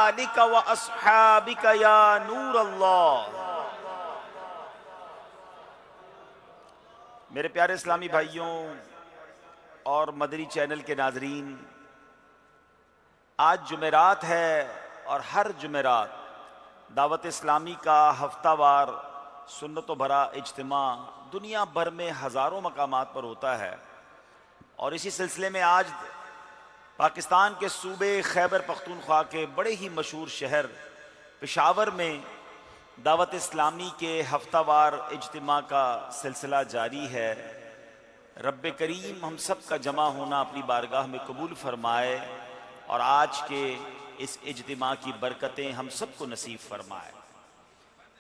آلک و اصحابک یا نور اللہ۔ میرے پیارے اسلامی بھائیوں اور مدنی چینل کے ناظرین، آج جمعرات ہے اور ہر جمعرات دعوت اسلامی کا ہفتہ وار سنتوں بھرا اجتماع دنیا بھر میں ہزاروں مقامات پر ہوتا ہے، اور اسی سلسلے میں آج پاکستان کے صوبے خیبر پختونخوا کے بڑے ہی مشہور شہر پشاور میں دعوت اسلامی کے ہفتہ وار اجتماع کا سلسلہ جاری ہے۔ رب کریم ہم سب کا جمع ہونا اپنی بارگاہ میں قبول فرمائے اور آج کے اس اجتماع کی برکتیں ہم سب کو نصیب فرمائے۔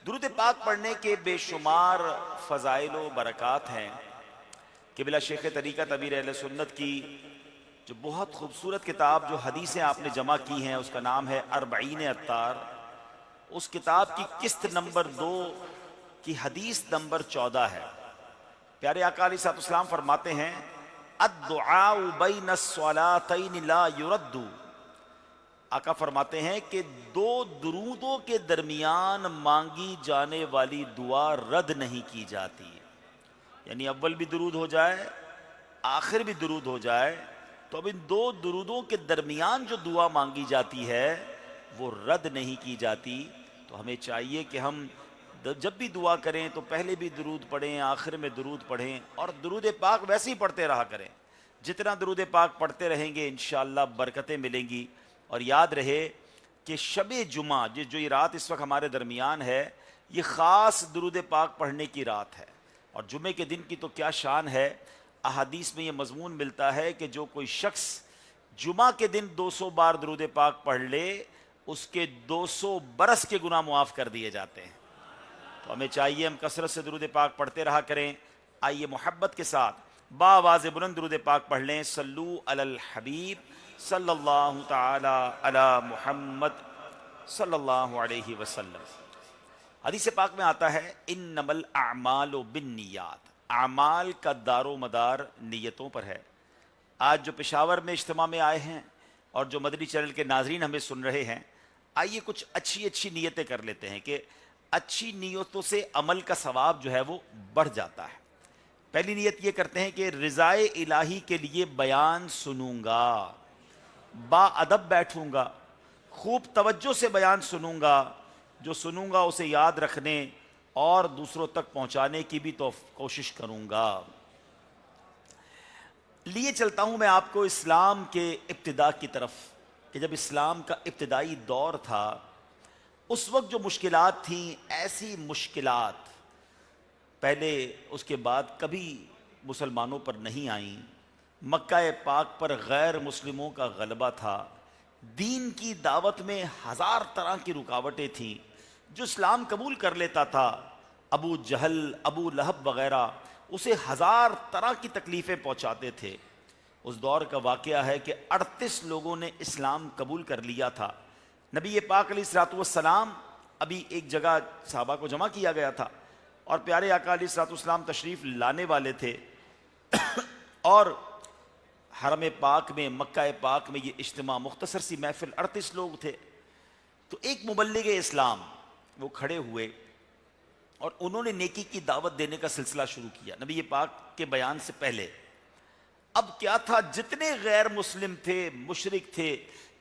درود پاک پڑھنے کے بے شمار فضائل و برکات ہیں۔ قبلہ شیخ طریقت امیر اہل سنت کی جو بہت خوبصورت کتاب جو حدیثیں آپ نے جمع کی ہیں اس کا نام ہے اربعین عطار، اس کتاب کی قسط نمبر 2 کی حدیث نمبر 14 ہے۔ پیارے آقا علیہ الصلوۃ والسلام فرماتے ہیں الدعاء بین الصلاتین لا یرد۔ آقا فرماتے ہیں کہ 2 درودوں کے درمیان مانگی جانے والی دعا رد نہیں کی جاتی، یعنی اول بھی درود ہو جائے آخر بھی درود ہو جائے تو اب ان 2 درودوں کے درمیان جو دعا مانگی جاتی ہے وہ رد نہیں کی جاتی۔ تو ہمیں چاہیے کہ ہم جب بھی دعا کریں تو پہلے بھی درود پڑھیں، آخر میں درود پڑھیں، اور درود پاک ویسے ہی پڑھتے رہا کریں۔ جتنا درود پاک پڑھتے رہیں گے انشاءاللہ برکتیں ملیں گی۔ اور یاد رہے کہ شب جمعہ جو یہ رات اس وقت ہمارے درمیان ہے، یہ خاص درود پاک پڑھنے کی رات ہے، اور جمعے کے دن کی تو کیا شان ہے۔ احادیث میں یہ مضمون ملتا ہے کہ جو کوئی شخص جمعہ کے دن 200 بار درود پاک پڑھ لے اس کے 200 برس کے گناہ معاف کر دیے جاتے ہیں۔ تو ہمیں چاہیے ہم کثرت سے درود پاک پڑھتے رہا کریں۔ آئیے محبت کے ساتھ باواز بلند درود پاک پڑھ لیں۔ صلو علی الحبیب صلی اللہ تعالی علی محمد صلی اللہ علیہ وسلم۔ حدیث پاک میں آتا ہے انما الاعمال بالنیات، اعمال کا دار و مدار نیتوں پر ہے۔ آج جو پشاور میں اجتماع میں آئے ہیں اور جو مدنی چینل کے ناظرین ہمیں سن رہے ہیں، آئیے کچھ اچھی نیتیں کر لیتے ہیں کہ اچھی نیتوں سے عمل کا ثواب جو ہے وہ بڑھ جاتا ہے۔ پہلی نیت یہ کرتے ہیں کہ رضائے الہی کے لیے بیان سنوں گا، با ادب بیٹھوں گا، خوب توجہ سے بیان سنوں گا، جو سنوں گا اسے یاد رکھنے اور دوسروں تک پہنچانے کی بھی تو کوشش کروں گا۔ لیے چلتا ہوں میں آپ کو اسلام کے ابتدا کی طرف، کہ جب اسلام کا ابتدائی دور تھا اس وقت جو مشکلات تھیں، ایسی مشکلات پہلے اس کے بعد کبھی مسلمانوں پر نہیں آئیں۔ مکہ پاک پر غیر مسلموں کا غلبہ تھا، دین کی دعوت میں 1000 طرح کی رکاوٹیں تھیں۔ جو اسلام قبول کر لیتا تھا ابو جہل، ابو لہب وغیرہ، اسے 1000 طرح کی تکلیفیں پہنچاتے تھے۔ اس دور کا واقعہ ہے کہ 38 لوگوں نے اسلام قبول کر لیا تھا۔ نبی پاک علیہ الصلوۃ والسلام ابھی ایک جگہ صحابہ کو جمع کیا گیا تھا اور پیارے آقا علیہ الصلوۃ والسلام تشریف لانے والے تھے، اور حرم پاک میں، مکہ پاک میں یہ اجتماع مختصر سی محفل، 38 لوگ تھے۔ تو ایک مبلغ اسلام وہ کھڑے ہوئے اور انہوں نے نیکی کی دعوت دینے کا سلسلہ شروع کیا نبی پاک کے بیان سے پہلے۔ اب کیا تھا، جتنے غیر مسلم تھے، مشرک تھے،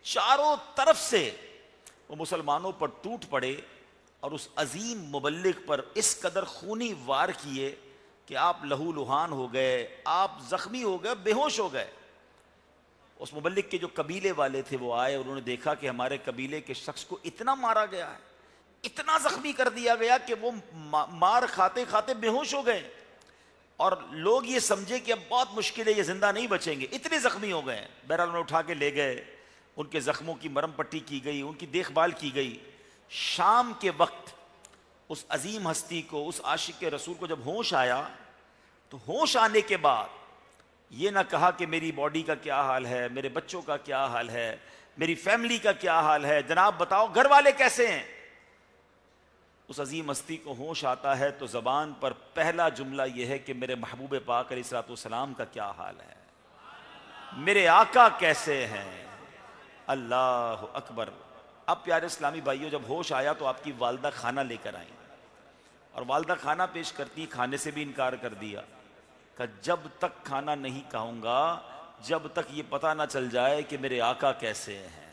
چاروں طرف سے وہ مسلمانوں پر ٹوٹ پڑے اور اس عظیم مبلغ پر اس قدر خونی وار کیے کہ آپ لہو لہان ہو گئے، آپ زخمی ہو گئے، بے ہوش ہو گئے۔ اس مبلغ کے جو قبیلے والے تھے وہ آئے، انہوں نے دیکھا کہ ہمارے قبیلے کے شخص کو اتنا مارا گیا ہے، اتنا زخمی کر دیا گیا کہ وہ مار کھاتے کھاتے بے ہوش ہو گئے، اور لوگ یہ سمجھے کہ اب بہت مشکل ہے، یہ زندہ نہیں بچیں گے، اتنے زخمی ہو گئے۔ بہرحال انہیں اٹھا کے لے گئے، ان کے زخموں کی مرہم پٹی کی گئی، ان کی دیکھ بھال کی گئی۔ شام کے وقت اس عظیم ہستی کو، اس عاشق رسول کو جب ہوش آیا تو ہوش آنے کے بعد یہ نہ کہا کہ میری باڈی کا کیا حال ہے، میرے بچوں کا کیا حال ہے، میری فیملی کا کیا حال ہے، جناب بتاؤ گھر والے کیسے ہیں۔ اس عظیم ہستی کو ہوش آتا ہے تو زبان پر پہلا جملہ یہ ہے کہ میرے محبوب پاک علیہ الصلوۃ والسلام کا کیا حال ہے، میرے آقا کیسے ہیں۔ اللہ اکبر۔ اب پیارے اسلامی بھائیوں، جب ہوش آیا تو آپ کی والدہ کھانا لے کر آئیں، اور والدہ کھانا پیش کرتی، کھانے سے بھی انکار کر دیا کہ جب تک کھانا نہیں کھاؤں گا جب تک یہ پتہ نہ چل جائے کہ میرے آقا کیسے ہیں۔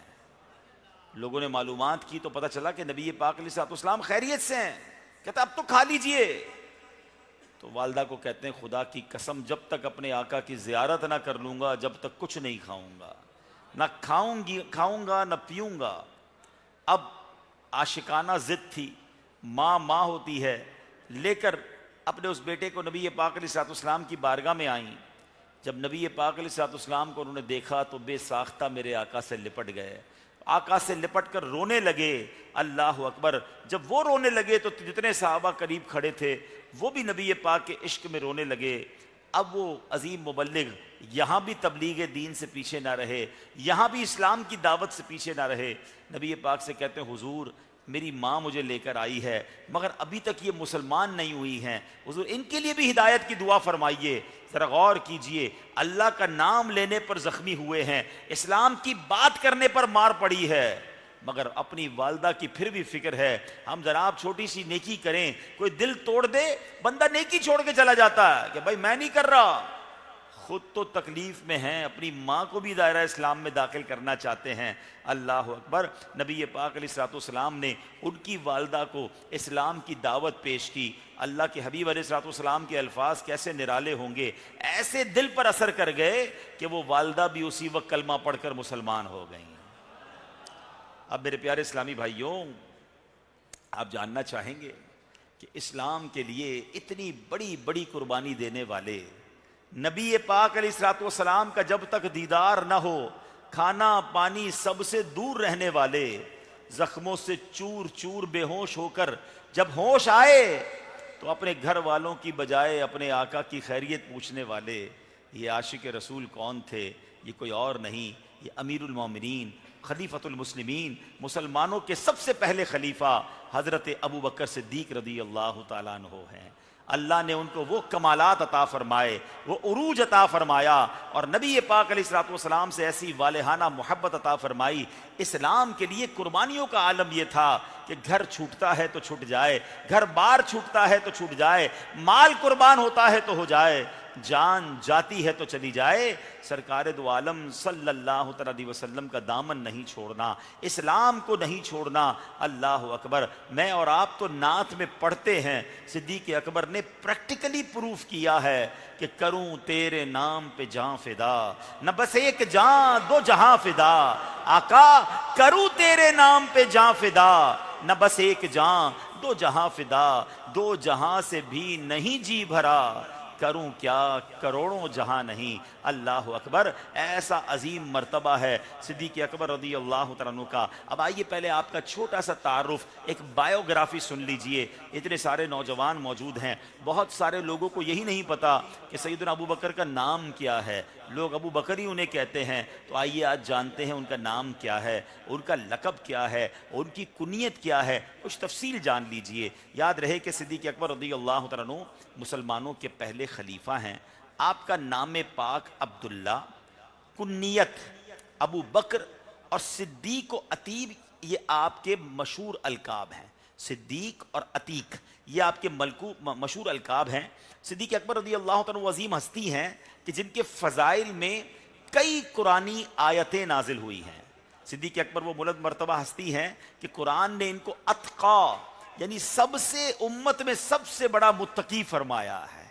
لوگوں نے معلومات کی تو پتہ چلا کہ نبی پاک علیہ الصلوۃ والسلام خیریت سے ہیں۔ کہتا اب تو کھا لیجئے۔ تو والدہ کو کہتے ہیں خدا کی قسم جب تک اپنے آقا کی زیارت نہ کر لوں گا جب تک کچھ نہیں کھاؤں گا، نہ کھاؤں گا نہ پیوں گا۔ اب عاشقانہ ضد تھی، ماں ہوتی ہے، لے کر اپنے اس بیٹے کو نبی پاک علیہ الصلوۃ والسلام کی بارگاہ میں آئیں۔ جب نبی پاک علیہ الصلوۃ والسلام کو انہوں نے دیکھا تو بے ساختہ میرے آقا سے لپٹ گئے، آقا سے لپٹ کر رونے لگے۔ اللہ اکبر! جب وہ رونے لگے تو جتنے صحابہ قریب کھڑے تھے وہ بھی نبی پاک کے عشق میں رونے لگے۔ اب وہ عظیم مبلغ یہاں بھی تبلیغ دین سے پیچھے نہ رہے، یہاں بھی اسلام کی دعوت سے پیچھے نہ رہے۔ نبی پاک سے کہتے ہیں حضور میری ماں مجھے لے کر آئی ہے مگر ابھی تک یہ مسلمان نہیں ہوئی ہیں، حضور ان کے لیے بھی ہدایت کی دعا فرمائیے۔ ذرا غور کیجئے، اللہ کا نام لینے پر زخمی ہوئے ہیں، اسلام کی بات کرنے پر مار پڑی ہے، مگر اپنی والدہ کی پھر بھی فکر ہے۔ ہم جناب چھوٹی سی نیکی کریں، کوئی دل توڑ دے، بندہ نیکی چھوڑ کے چلا جاتا ہے کہ بھائی میں نہیں کر رہا، خود تو تکلیف میں ہیں، اپنی ماں کو بھی دائرہ اسلام میں داخل کرنا چاہتے ہیں۔ اللہ اکبر! نبی پاک علیہ الصلوۃ والسلام نے ان کی والدہ کو اسلام کی دعوت پیش کی۔ اللہ کے حبیب علیہ الصلوۃ والسلام کے الفاظ کیسے نرالے ہوں گے، ایسے دل پر اثر کر گئے کہ وہ والدہ بھی اسی وقت کلمہ پڑھ کر مسلمان ہو گئیں۔ اب میرے پیارے اسلامی بھائیوں، آپ جاننا چاہیں گے کہ اسلام کے لیے اتنی بڑی بڑی قربانی دینے والے نبی پاک علیہ الصلوۃ والسلام کا جب تک دیدار نہ ہو، کھانا پانی سب سے دور رہنے والے، زخموں سے چور چور بے ہوش ہو کر جب ہوش آئے تو اپنے گھر والوں کی بجائے اپنے آقا کی خیریت پوچھنے والے، یہ عاشق رسول کون تھے؟ یہ کوئی اور نہیں، یہ امیر المومنین، خلیفۃ المسلمین، مسلمانوں کے سب سے پہلے خلیفہ حضرت ابو بکر صدیق رضی اللہ تعالیٰ عنہ ہیں۔ اللہ نے ان کو وہ کمالات عطا فرمائے، وہ عروج عطا فرمایا، اور نبی پاک علیہ الصلوۃ والسلام سے ایسی والہانہ محبت عطا فرمائی۔ اسلام کے لیے قربانیوں کا عالم یہ تھا کہ گھر چھوٹتا ہے تو چھوٹ جائے، گھر بار چھوٹتا ہے تو چھوٹ جائے، مال قربان ہوتا ہے تو ہو جائے، جان جاتی ہے تو چلی جائے، سرکار دو عالم صلی اللہ علیہ وسلم کا دامن نہیں چھوڑنا، اسلام کو نہیں چھوڑنا۔ اللہ اکبر! میں اور آپ تو نعت میں پڑھتے ہیں، صدیق اکبر نے پریکٹیکلی پروف کیا ہے کہ کروں تیرے نام پہ جاں فدا، نہ بس ایک جاں دو جہاں فدا۔ آقا کروں تیرے نام پہ جاں فدا، نہ بس ایک جاں دو جہاں فدا، دو جہاں سے بھی نہیں جی بھرا، کروں کیا کروڑوں جہاں نہیں۔ اللہ اکبر! ایسا عظیم مرتبہ ہے صدیق اکبر رضی اللہ تعالیٰ عنہ کا۔ اب آئیے پہلے آپ کا چھوٹا سا تعارف، ایک بایوگرافی سن لیجئے۔ اتنے سارے نوجوان موجود ہیں، بہت سارے لوگوں کو یہی نہیں پتا کہ سیدنا ابو بکر کا نام کیا ہے، لوگ ابو بکر ہی انہیں کہتے ہیں۔ تو آئیے آج جانتے ہیں ان کا نام کیا ہے، ان کا لقب کیا ہے، ان کی کنیت کیا ہے، کچھ تفصیل جان لیجئے۔ یاد رہے کہ صدیق اکبر رضی اللہ تعالیٰ عنہ مسلمانوں کے پہلے خلیفہ ہیں۔ آپ کا نام پاک عبداللہ، کنیت ابو بکر، اور صدیق و عتیق یہ آپ کے مشہور القاب ہیں۔ صدیق اور عتیق یہ آپ کے مشہور القاب ہیں۔ صدیق اکبر رضی اللہ تعالیٰ عنہ عظیم ہستی ہیں کہ جن کے فضائل میں کئی قرآنی آیتیں نازل ہوئی ہیں۔ صدیق اکبر وہ بلند مرتبہ ہستی ہیں کہ قرآن نے ان کو اتقا، یعنی سب سے امت میں سب سے بڑا متقی فرمایا ہے۔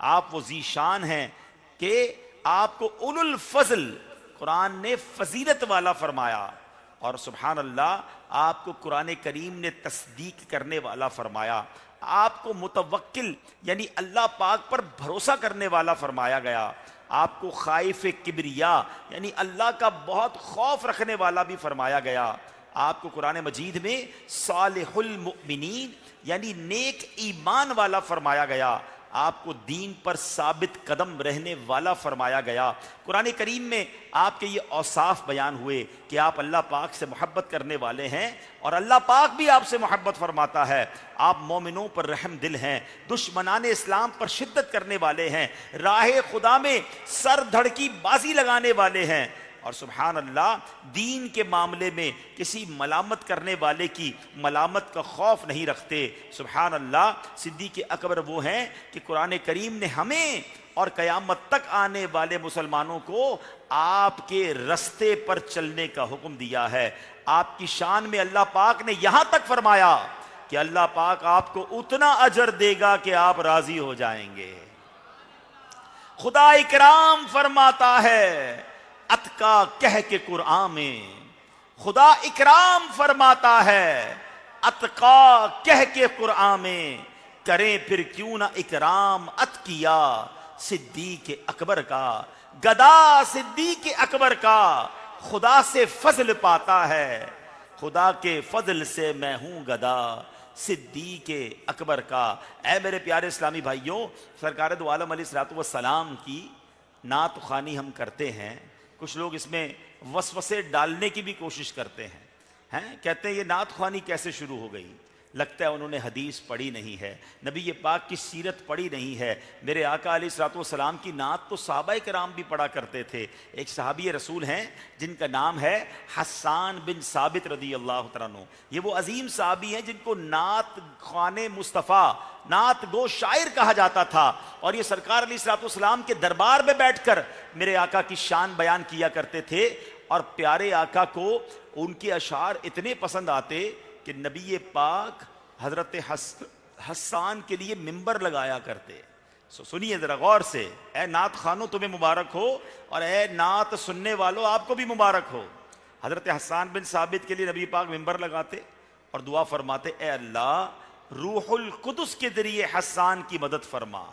آپ وہ ذی شان ہیں کہ آپ کو اولو الفضل قرآن نے فضیلت والا فرمایا، اور سبحان اللہ آپ کو قرآن کریم نے تصدیق کرنے والا فرمایا، آپ کو متوکل یعنی اللہ پاک پر بھروسہ کرنے والا فرمایا گیا، آپ کو خائف کبریا یعنی اللہ کا بہت خوف رکھنے والا بھی فرمایا گیا، آپ کو قرآن مجید میں صالح المؤمنین یعنی نیک ایمان والا فرمایا گیا، آپ کو دین پر ثابت قدم رہنے والا فرمایا گیا۔ قرآن کریم میں آپ کے یہ اوصاف بیان ہوئے کہ آپ اللہ پاک سے محبت کرنے والے ہیں، اور اللہ پاک بھی آپ سے محبت فرماتا ہے، آپ مومنوں پر رحم دل ہیں، دشمنان اسلام پر شدت کرنے والے ہیں، راہ خدا میں سر دھڑ کی بازی لگانے والے ہیں، اور سبحان اللہ دین کے معاملے میں کسی ملامت کرنے والے کی ملامت کا خوف نہیں رکھتے. سبحان اللہ صدیق اکبر وہ ہیں کہ قرآن کریم نے ہمیں اور قیامت تک آنے والے مسلمانوں کو آپ کے رستے پر چلنے کا حکم دیا ہے. آپ کی شان میں اللہ پاک نے یہاں تک فرمایا کہ اللہ پاک آپ کو اتنا اجر دے گا کہ آپ راضی ہو جائیں گے. خدا اکرام فرماتا ہے اتقا کہہ کے قرآن میں، خدا اکرام فرماتا ہے اتقا کہہ کے قرآن میں، کریں پھر کیوں نہ اکرام اتقیا صدیق اکبر کا. گدا صدیق اکبر کا خدا سے فضل پاتا ہے، خدا کے فضل سے میں ہوں گدا صدیق اکبر کا. اے میرے پیارے اسلامی بھائیوں، سرکار دو عالم علیہ الصلوۃ والسلام کی نعت خوانی ہم کرتے ہیں. کچھ لوگ اس میں وسوسے ڈالنے کی بھی کوشش کرتے ہیں، کہتے ہیں یہ نعت خوانی کیسے شروع ہو گئی؟ لگتا ہے انہوں نے حدیث پڑھی نہیں ہے، نبی پاک کی سیرت پڑھی نہیں ہے. میرے آقا علیہ الصلوۃ والسلام کی نعت تو صحابہ کرام بھی پڑھا کرتے تھے. ایک صحابی رسول ہیں جن کا نام ہے حسان بن ثابت رضی اللہ تعالیٰ عنہ. یہ وہ عظیم صحابی ہیں جن کو نعت خوان مصطفیٰ، نعت گو شاعر کہا جاتا تھا، اور یہ سرکار علیہ الصلوۃ والسلام کے دربار میں بیٹھ کر میرے آقا کی شان بیان کیا کرتے تھے. اور پیارے آقا کو ان کے اشعار اتنے پسند آتے کہ نبی پاک حضرت حسان کے لیے ممبر لگایا کرتے. سنیے ذرا غور سے، اے نعت خوانوں تمہیں مبارک ہو، اور اے نعت سننے والوں آپ کو بھی مبارک ہو. حضرت حسان بن ثابت کے لیے نبی پاک ممبر لگاتے اور دعا فرماتے اے اللہ روح القدس کے ذریعے حسان کی مدد فرما.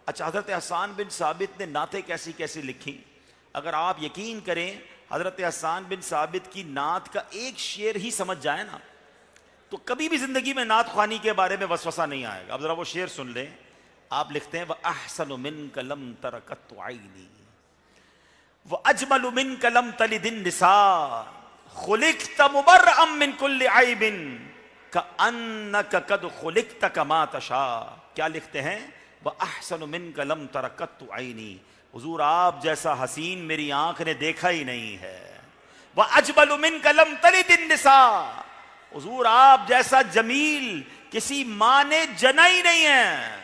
اچھا حضرت حسان بن ثابت نے نعتیں کیسی کیسی لکھی؟ اگر آپ یقین کریں حضرت حسان بن ثابت کی نعت کا ایک شعر ہی سمجھ جائے نا تو کبھی بھی زندگی میں نعت خوانی کے بارے میں وسوسہ نہیں آئے گا. اب ذرا وہ شعر سن لیں. آپ لکھتے ہیں وَأَحْسَنُ مِنْكَ لَمْ تَرَكَتْ عَيْنِي وَأَجْمَلُ مِنْكَ لَمْ تَلِدِ النِّسَاء خُلِقْتَ مُبَرَّأً مِنْ كُلِّ عَيْبٍ كَأَنَّكَ قَدْ خُلِقْتَ كَمَا تَشَاءُ. کیا لکھتے ہیں؟ وَأَحْسَنُ مِنْكَ لَمْ تَرَكَتْ عَيْنِي، حضور آپ جیسا حسین میری آنکھ نے دیکھا ہی نہیں ہے. وَأَجْمَلُ مِنْكَ لَمْ تَلِدِ النِّسَاء، حضور آپ جیسا جمیل کسی ماں نے جنا ہی نہیں ہے.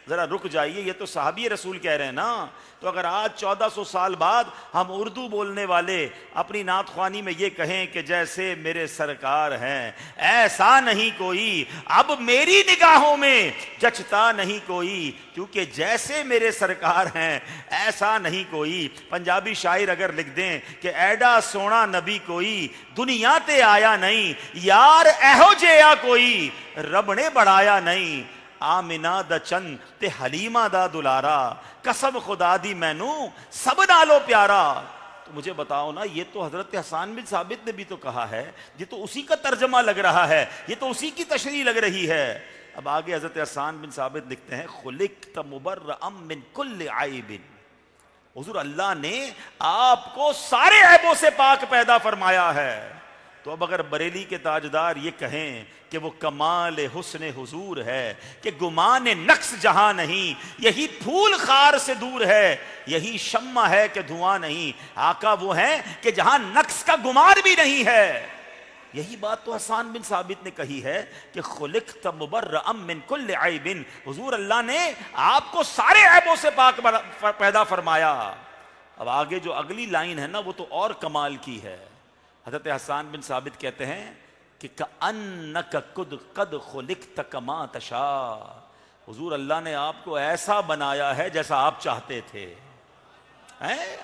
ذرا رک جائیے، یہ تو صحابی رسول کہہ رہے ہیں نا. تو اگر آج 1400 سال بعد ہم اردو بولنے والے اپنی نعت خوانی میں یہ کہیں کہ جیسے میرے سرکار ہیں ایسا نہیں کوئی، اب میری نگاہوں میں جچتا نہیں کوئی، کیونکہ جیسے میرے سرکار ہیں ایسا نہیں کوئی. پنجابی شاعر اگر لکھ دیں کہ ایڈا سونا نبی کوئی دنیا تے آیا نہیں، یار ایہو جیا کوئی رب نے بڑھایا نہیں. آمنہ دا چند تے حلیمہ دا دلارا، قسم خدا دی مینوں سب نالو پیارا. تو مجھے بتاؤ نا، یہ تو حضرت حسان بن ثابت نے بھی تو کہا ہے، یہ تو اسی کا ترجمہ لگ رہا ہے، یہ تو اسی کی تشریح لگ رہی ہے. اب آگے حضرت حسان بن ثابت لکھتے ہیں خلقت مبرأ من کل عیب، حضور اللہ نے آپ کو سارے عیبوں سے پاک پیدا فرمایا ہے. تو اب اگر بریلی کے تاجدار یہ کہیں کہ وہ کمال حسن حضور ہے کہ گمان نقص جہاں نہیں، یہی پھول خار سے دور ہے، یہی شمع ہے کہ دھواں نہیں. آقا وہ ہیں کہ جہاں نقص کا گمان بھی نہیں ہے. یہی بات تو حسان بن ثابت نے کہی ہے کہ خلقت مبرأ من کل عیب، حضور اللہ نے آپ کو سارے عیبوں سے پاک پیدا فرمایا. اب آگے جو اگلی لائن ہے نا وہ تو اور کمال کی ہے. حضرت حسان بن ثابت کہتے ہیں کہ کَأَنَّكَ قَدْ خُلِقْتَ كَمَا تَشَاءُ، حضور اللہ نے آپ کو ایسا بنایا ہے جیسا آپ چاہتے تھے.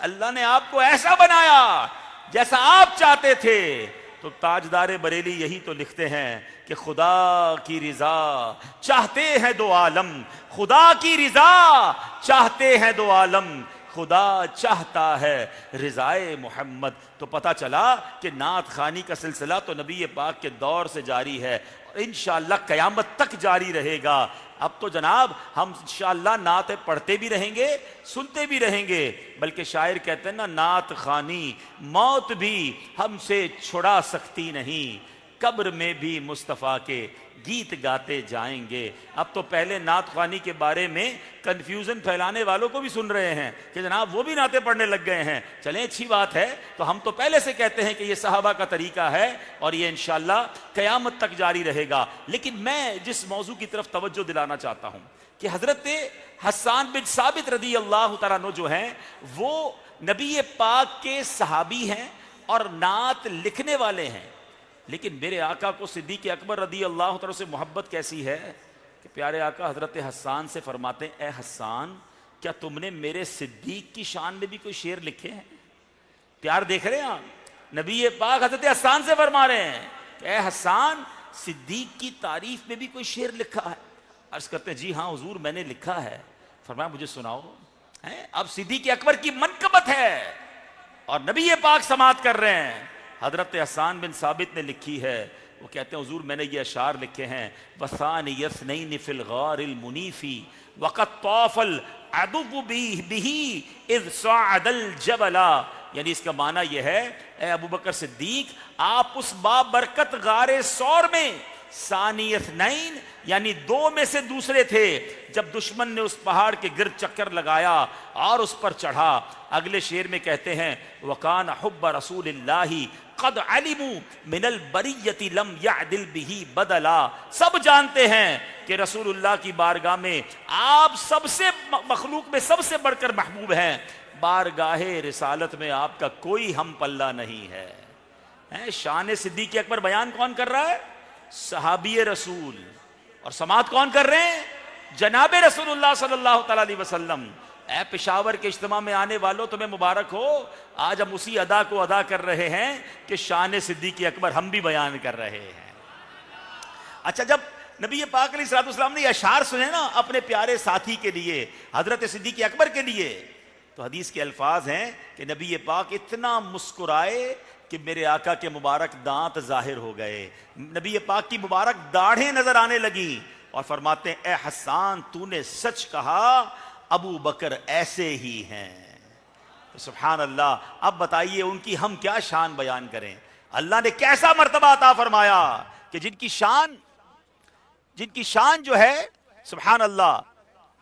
اللہ نے آپ کو ایسا بنایا جیسا آپ چاہتے تھے. تو تاجدار بریلی یہی تو لکھتے ہیں کہ خدا کی رضا چاہتے ہیں دو عالم، خدا کی رضا چاہتے ہیں دو عالم، خدا چاہتا ہے رضائے محمد. تو پتہ چلا کہ نعت خوانی کا سلسلہ تو نبی پاک کے دور سے جاری ہے اور انشاءاللہ قیامت تک جاری رہے گا. اب تو جناب ہم انشاءاللہ نعتیں پڑھتے بھی رہیں گے، سنتے بھی رہیں گے، بلکہ شاعر کہتے ہیں نا نعت خوانی موت بھی ہم سے چھڑا سکتی نہیں، قبر میں بھی مصطفیٰ کے گیت گاتے جائیں گے. اب تو پہلے نعت خوانی کے بارے میں کنفیوژن پھیلانے والوں کو بھی سن رہے ہیں کہ جناب وہ بھی نعتیں پڑھنے لگ گئے ہیں. چلیں اچھی بات ہے, تو ہم تو پہلے سے کہتے ہیں کہ یہ صحابہ کا طریقہ ہے اور یہ انشاءاللہ قیامت تک جاری رہے گا. لیکن میں جس موضوع کی طرف توجہ دلانا چاہتا ہوں کہ حضرت حسان بن ثابت رضی اللہ تعالیٰ عنہ جو ہیں وہ نبی پاک کے صحابی ہیں اور نعت لکھنے والے ہیں. لیکن میرے آقا کو صدیق اکبر رضی اللہ تعالیٰ سے محبت کیسی ہے کہ پیارے آقا حضرت حسان سے فرماتے ہیں, اے حسان کیا تم نے میرے صدیق کی شان میں بھی کوئی شعر لکھے ہیں؟ پیار دیکھ رہے ہیں آپ, نبی پاک حضرت حسان سے فرما رہے ہیں کہ اے حسان صدیق کی تعریف میں بھی کوئی شعر لکھا ہے؟ عرض کرتے ہیں جی ہاں حضور میں نے لکھا ہے. فرمایا مجھے سناؤ. اب صدیق اکبر کی منقبت ہے اور نبی پاک سماعت کر رہے ہیں. حضرت حسان بن ثابت نے لکھی ہے, وہ کہتے ہیں حضور میں نے یہ اشعار لکھے ہیں, وَثَانِيَ اثْنَيْنِ فِي الْغَارِ الْمُنِيفِ وَقَدْ طَافَ الْعَدُوُّ بِهِ اِذْ صَعَدَ الْجَبَلَ. یعنی اس کا معنی یہ ہے, اے ابو بکر صدیق آپ اس بابرکت غار ثور میں ثانی اثنین یعنی دو میں سے دوسرے تھے جب دشمن نے اس پہاڑ کے گرد چکر لگایا اور اس پر چڑھا. اگلے شعر میں کہتے ہیں وَقَانَ حُبَّ رَسُولِ اللَّهِ قَدْ عَلِمُوا مِنَ الْبَرِيَّةِ لَمْ يَعْدِلْ بِهِ بَدَلًا. سب جانتے ہیں کہ رسول اللہ کی بارگاہ میں آپ سب سے مخلوق میں سب سے بڑھ کر محبوب ہیں, بارگاہ رسالت میں آپ کا کوئی ہم پلہ نہیں ہے. شان صدیق اکبر بیان کون کر رہا ہے؟ صحابی رسول. اور سماعت کون کر رہے ہیں؟ جناب رسول اللہ صلی اللہ تعالی علیہ وسلم. اے پشاور کے اجتماع میں آنے والوں تمہیں مبارک ہو, آج ہم اسی ادا کو ادا کر رہے ہیں کہ شان صدیق اکبر ہم بھی بیان کر رہے ہیں. اچھا جب نبی پاک علیہ الصلوۃ والسلام نے یہ اشعار سنے نا اپنے پیارے ساتھی کے لیے حضرت صدیق اکبر کے لیے, تو حدیث کے الفاظ ہیں کہ نبی پاک اتنا مسکرائے کہ میرے آقا کے مبارک دانت ظاہر ہو گئے, نبی پاک کی مبارک داڑھیں نظر آنے لگیں اور فرماتے ہیں اے حسان تو نے سچ کہا, ابو بکر ایسے ہی ہیں. سبحان اللہ. اب بتائیے ان کی ہم کیا شان بیان کریں. اللہ نے کیسا مرتبہ عطا فرمایا کہ جن کی شان جو ہے سبحان اللہ.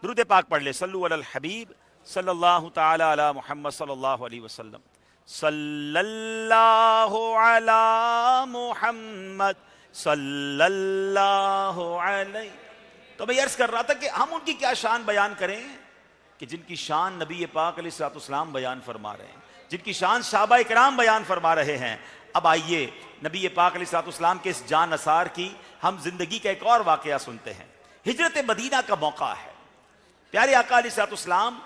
درود پاک پڑھ لے, صلو علی الحبیب صلی اللہ تعالی علی محمد صلی اللہ علیہ وسلم. صلی اللہ علی محمد صلی اللہ علیہ. تو میں عرض کر رہا تھا کہ ہم ان کی کیا شان بیان کریں کہ جن کی شان نبی پاک علیہ الصلوۃ والسلام بیان فرما رہے ہیں, جن کی شان صحابہ کرام بیان فرما رہے ہیں. اب آئیے نبی پاک علیہ الصلوۃ والسلام کے اس جان نثار کی ہم زندگی کا ایک اور واقعہ سنتے ہیں. ہجرت مدینہ کا موقع ہے. پیارے آقا علیہ الصلوۃ والسلام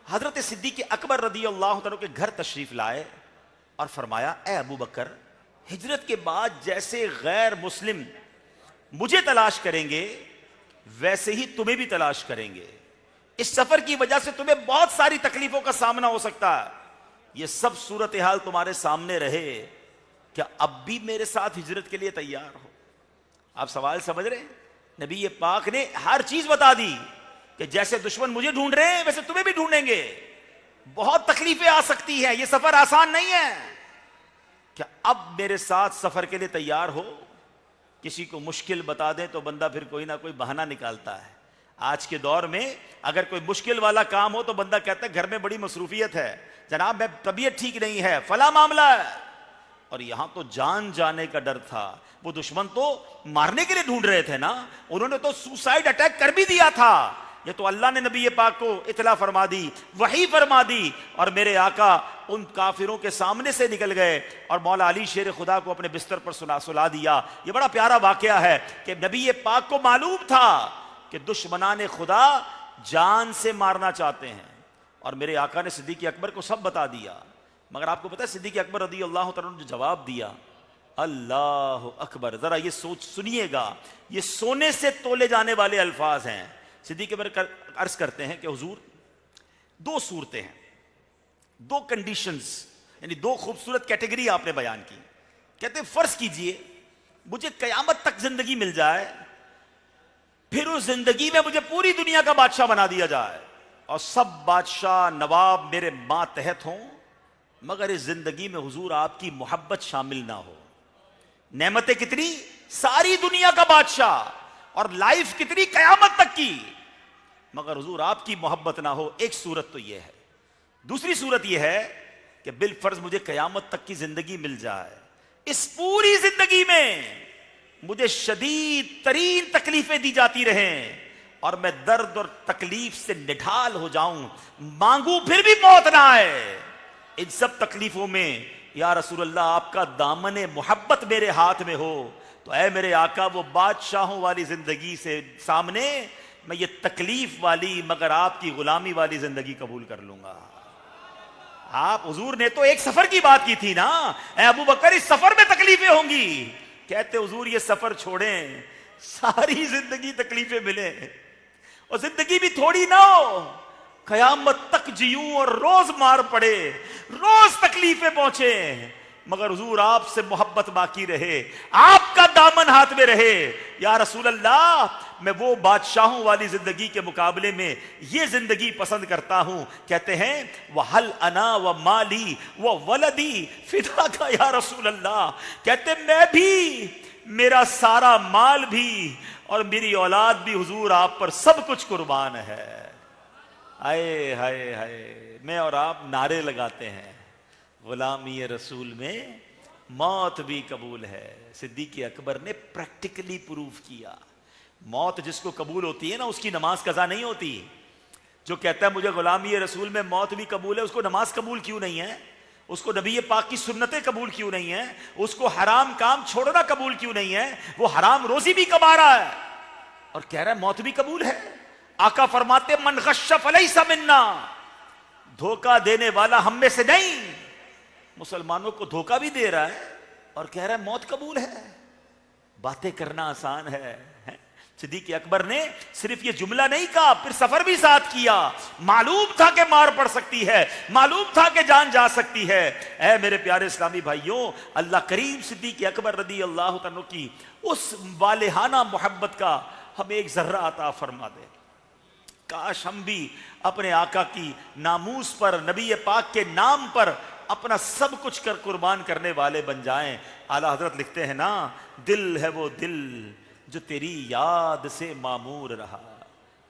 حضرت صدیق اکبر رضی اللہ تعالیٰ کے گھر تشریف لائے اور فرمایا اے ابو بکر ہجرت کے بعد جیسے غیر مسلم مجھے تلاش کریں گے ویسے ہی تمہیں بھی تلاش کریں گے. اس سفر کی وجہ سے تمہیں بہت ساری تکلیفوں کا سامنا ہو سکتا ہے. یہ سب صورتحال تمہارے سامنے رہے, کیا اب بھی میرے ساتھ ہجرت کے لیے تیار ہو؟ آپ سوال سمجھ رہے ہیں؟ نبی پاک نے ہر چیز بتا دی کہ جیسے دشمن مجھے ڈھونڈ رہے ہیں ویسے تمہیں بھی ڈھونڈیں گے, بہت تکلیفیں آ سکتی ہیں, یہ سفر آسان نہیں ہے. کیا اب میرے ساتھ سفر کے لیے تیار ہو؟ کسی کو مشکل بتا دیں تو بندہ پھر کوئی نہ کوئی بہانہ نکالتا ہے. آج کے دور میں اگر کوئی مشکل والا کام ہو تو بندہ کہتا ہے گھر میں بڑی مصروفیت ہے, جناب میں طبیعت ٹھیک نہیں ہے, فلاں معاملہ ہے. اور یہاں تو جان جانے کا ڈر تھا, وہ دشمن تو مارنے کے لیے ڈھونڈ رہے تھے نا, انہوں نے تو سوسائڈ اٹیک کر بھی دیا تھا. یہ تو اللہ نے نبی پاک کو اطلاع فرما دی, وحی فرما دی, اور میرے آقا ان کافروں کے سامنے سے نکل گئے اور مولا علی شیر خدا کو اپنے بستر پر سلا دیا. یہ بڑا پیارا واقعہ ہے کہ نبی پاک کو معلوم تھا کہ دشمنان خدا جان سے مارنا چاہتے ہیں, اور میرے آقا نے صدیق اکبر کو سب بتا دیا. مگر آپ کو پتا ہے صدیق اکبر رضی اللہ تعالیٰ نے جو جواب دیا, اللہ اکبر, ذرا یہ سوچ سنیے گا, یہ سونے سے تولے جانے والے الفاظ ہیں. صدیق اکبر عرض کرتے ہیں کہ حضور دو صورتیں ہیں, دو کنڈیشنز, یعنی دو خوبصورت کیٹیگری آپ نے بیان کی. کہتے ہیں فرض کیجئے مجھے قیامت تک زندگی مل جائے, پھر اس زندگی میں مجھے پوری دنیا کا بادشاہ بنا دیا جائے اور سب بادشاہ نواب میرے ماتحت ہوں, مگر اس زندگی میں حضور آپ کی محبت شامل نہ ہو. نعمتیں کتنی؟ ساری دنیا کا بادشاہ، اور لائف کتنی؟ قیامت تک کی. مگر حضور آپ کی محبت نہ ہو. ایک صورت تو یہ ہے. دوسری صورت یہ ہے کہ بالفرض مجھے قیامت تک کی زندگی مل جائے، اس پوری زندگی میں مجھے شدید ترین تکلیفیں دی جاتی رہیں اور میں درد اور تکلیف سے نڈھال ہو جاؤں، مانگوں پھر بھی موت نہ آئے. ان سب تکلیفوں میں یا رسول اللہ آپ کا دامن محبت میرے ہاتھ میں ہو تو اے میرے آقا وہ بادشاہوں والی زندگی سے سامنے میں یہ تکلیف والی مگر آپ کی غلامی والی زندگی قبول کر لوں گا. آپ حضور نے تو ایک سفر کی بات کی تھی نا، اے ابو بکر اس سفر میں تکلیفیں ہوں گی. کہتے حضور یہ سفر چھوڑیں، ساری زندگی تکلیفیں ملیں اور زندگی بھی تھوڑی نہ ہو، قیامت تک جیوں اور روز مار پڑے، روز تکلیفیں پہنچے، مگر حضور آپ سے محبت باقی رہے، آپ کا دامن ہاتھ میں رہے. یا رسول اللہ میں وہ بادشاہوں والی زندگی کے مقابلے میں یہ زندگی پسند کرتا ہوں. کہتے ہیں وَحَلْ أَنَا وَمَالِي وَوَلَدِي فِدَاكَ یا رسول اللہ. کہتے میں بھی، میرا سارا مال بھی اور میری اولاد بھی حضور آپ پر سب کچھ قربان ہے. ہائے ہائے ہائے، میں اور آپ نعرے لگاتے ہیں غلامی رسول میں موت بھی قبول ہے. صدیق اکبر نے پریکٹیکلی پروف کیا. موت جس کو قبول ہوتی ہے نا اس کی نماز قضا نہیں ہوتی. جو کہتا ہے مجھے غلامی رسول میں موت بھی قبول ہے، اس کو نماز قبول کیوں نہیں ہے؟ اس کو نبی پاک کی سنتیں قبول کیوں نہیں ہیں؟ اس کو حرام کام چھوڑنا قبول کیوں نہیں ہے؟ وہ حرام روزی بھی کما رہا ہے اور کہہ رہا ہے موت بھی قبول ہے. آقا فرماتے من غش فلیس منا، دھوکہ دینے والا ہم میں سے نہیں. مسلمانوں کو دھوکہ بھی دے رہا ہے اور کہہ رہا ہے موت قبول ہے. باتیں کرنا آسان ہے. صدیق اکبر نے صرف یہ جملہ نہیں کہا، پھر سفر بھی ساتھ کیا. معلوم تھا کہ مار پڑ سکتی ہے، معلوم تھا کہ جان جا سکتی ہے. اے میرے پیارے اسلامی بھائیوں، اللہ کریم صدیق اکبر رضی اللہ عنہ کی اس والہانہ محبت کا ہمیں ایک ذرہ عطا فرما دے. کاش ہم بھی اپنے آقا کی ناموس پر، نبی پاک کے نام پر اپنا سب کچھ کر قربان کرنے والے بن جائیں. اعلیٰ حضرت لکھتے ہیں نا، دل ہے وہ دل جو تیری یاد سے معمور رہا.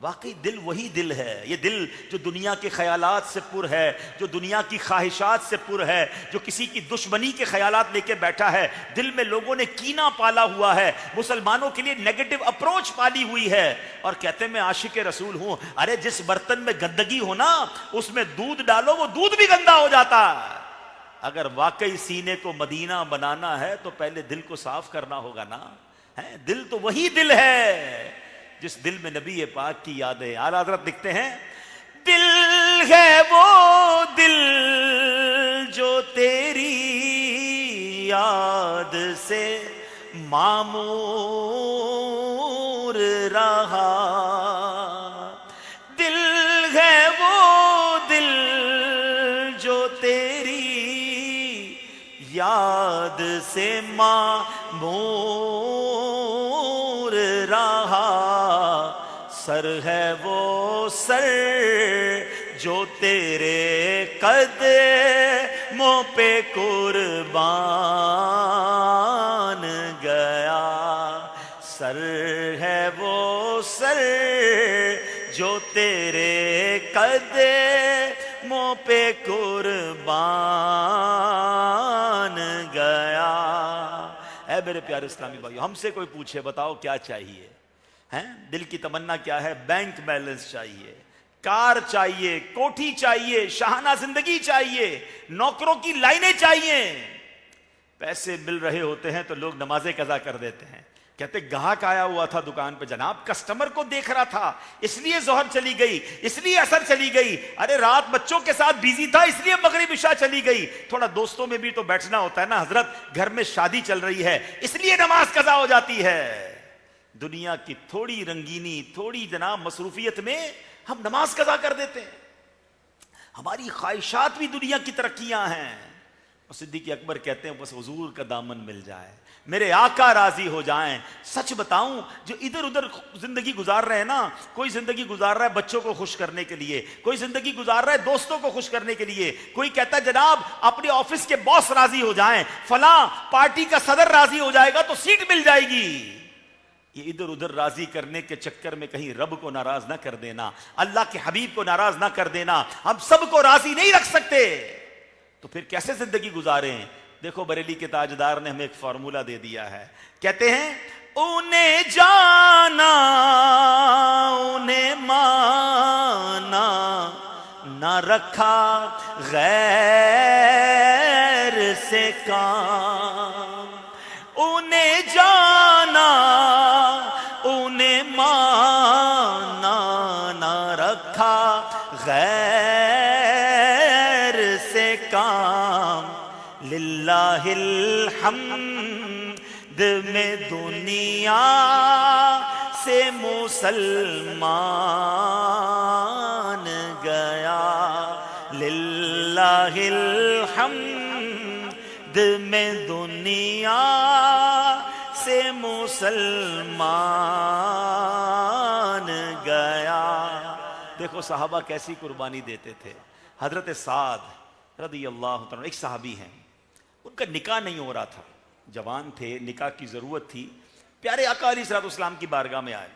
واقعی دل وہی دل ہے. یہ دل جو دنیا کے خیالات سے پر ہے، جو دنیا کی خواہشات سے پر ہے، جو کسی کی دشمنی کے خیالات لے کے بیٹھا ہے. دل میں لوگوں نے کینہ پالا ہوا ہے، مسلمانوں کے لیے نیگیٹو اپروچ پالی ہوئی ہے اور کہتے ہیں میں عاشق رسول ہوں. ارے جس برتن میں گندگی ہو نا اس میں دودھ ڈالو، وہ دودھ بھی گندا ہو جاتا ہے. اگر واقعی سینے کو مدینہ بنانا ہے تو پہلے دل کو صاف کرنا ہوگا نا. دل تو وہی دل ہے جس دل میں نبی پاک کی یادیں. اعلیٰ حضرت لکھتے ہیں دل ہے وہ دل جو تیری یاد سے معمور رہا. دل ہے وہ دل جو تیری یاد سے معمور رہا. سر ہے وہ سر جو تیرے قدموں پہ قربان گیا. سر ہے وہ سر جو تیرے قدموں پہ قربان گیا. اے میرے پیارے اسلامی بھائیو، ہم سے کوئی پوچھے بتاؤ کیا چاہیے؟ دل کی تمنا کیا ہے؟ بینک بیلنس چاہیے، کار چاہیے، کوٹھی چاہیے، شاہانہ زندگی چاہیے، نوکروں کی لائنیں چاہیے. پیسے مل رہے ہوتے ہیں تو لوگ نمازیں قضا کر دیتے ہیں. کہتے گاہک آیا ہوا تھا دکان پہ جناب، کسٹمر کو دیکھ رہا تھا اس لیے ظہر چلی گئی، اس لیے عصر چلی گئی. ارے رات بچوں کے ساتھ بیزی تھا اس لیے مغرب عشاء چلی گئی. تھوڑا دوستوں میں بھی تو بیٹھنا ہوتا ہے نا حضرت. گھر میں شادی چل رہی ہے اس لیے نماز قضا ہو جاتی ہے. دنیا کی تھوڑی رنگینی، تھوڑی جناب مصروفیت میں ہم نماز قضا کر دیتے ہیں. ہماری خواہشات بھی دنیا کی ترقیاں ہیں. اور صدیق اکبر کہتے ہیں بس حضور کا دامن مل جائے، میرے آقا راضی ہو جائیں، سچ بتاؤں جو ادھر ادھر زندگی گزار رہے ہیں نا، کوئی زندگی گزار رہا ہے بچوں کو خوش کرنے کے لیے، کوئی زندگی گزار رہا ہے دوستوں کو خوش کرنے کے لیے، کوئی کہتا ہے جناب اپنے آفس کے باس راضی ہو جائیں، فلاں پارٹی کا صدر راضی ہو جائے گا تو سیٹ مل جائے گی۔ یہ ادھر ادھر راضی کرنے کے چکر میں کہیں رب کو ناراض نہ کر دینا، اللہ کے حبیب کو ناراض نہ کر دینا۔ ہم سب کو راضی نہیں رکھ سکتے تو پھر کیسے زندگی گزاریں؟ دیکھو بریلی کے تاجدار نے ہمیں ایک فارمولہ دے دیا ہے، کہتے ہیں انہیں جانا انہیں مانا، نہ رکھا غیر سے کام، انہیں جانا انہیں مانا، نہ رکھا غیر سے کام، للہ الحمد میں دنیا سے مسلمان گیا، للہ الحمد میں دنیا سے مسلمان گیا۔ دیکھو صحابہ کیسی قربانی دیتے تھے۔ حضرت سعد رضی اللہ عنہ ایک صحابی ہیں، ان کا نکاح نہیں ہو رہا تھا، جوان تھے، نکاح کی ضرورت تھی، پیارے آقا علیہ الصلوۃ والسلام کی بارگاہ میں آئے،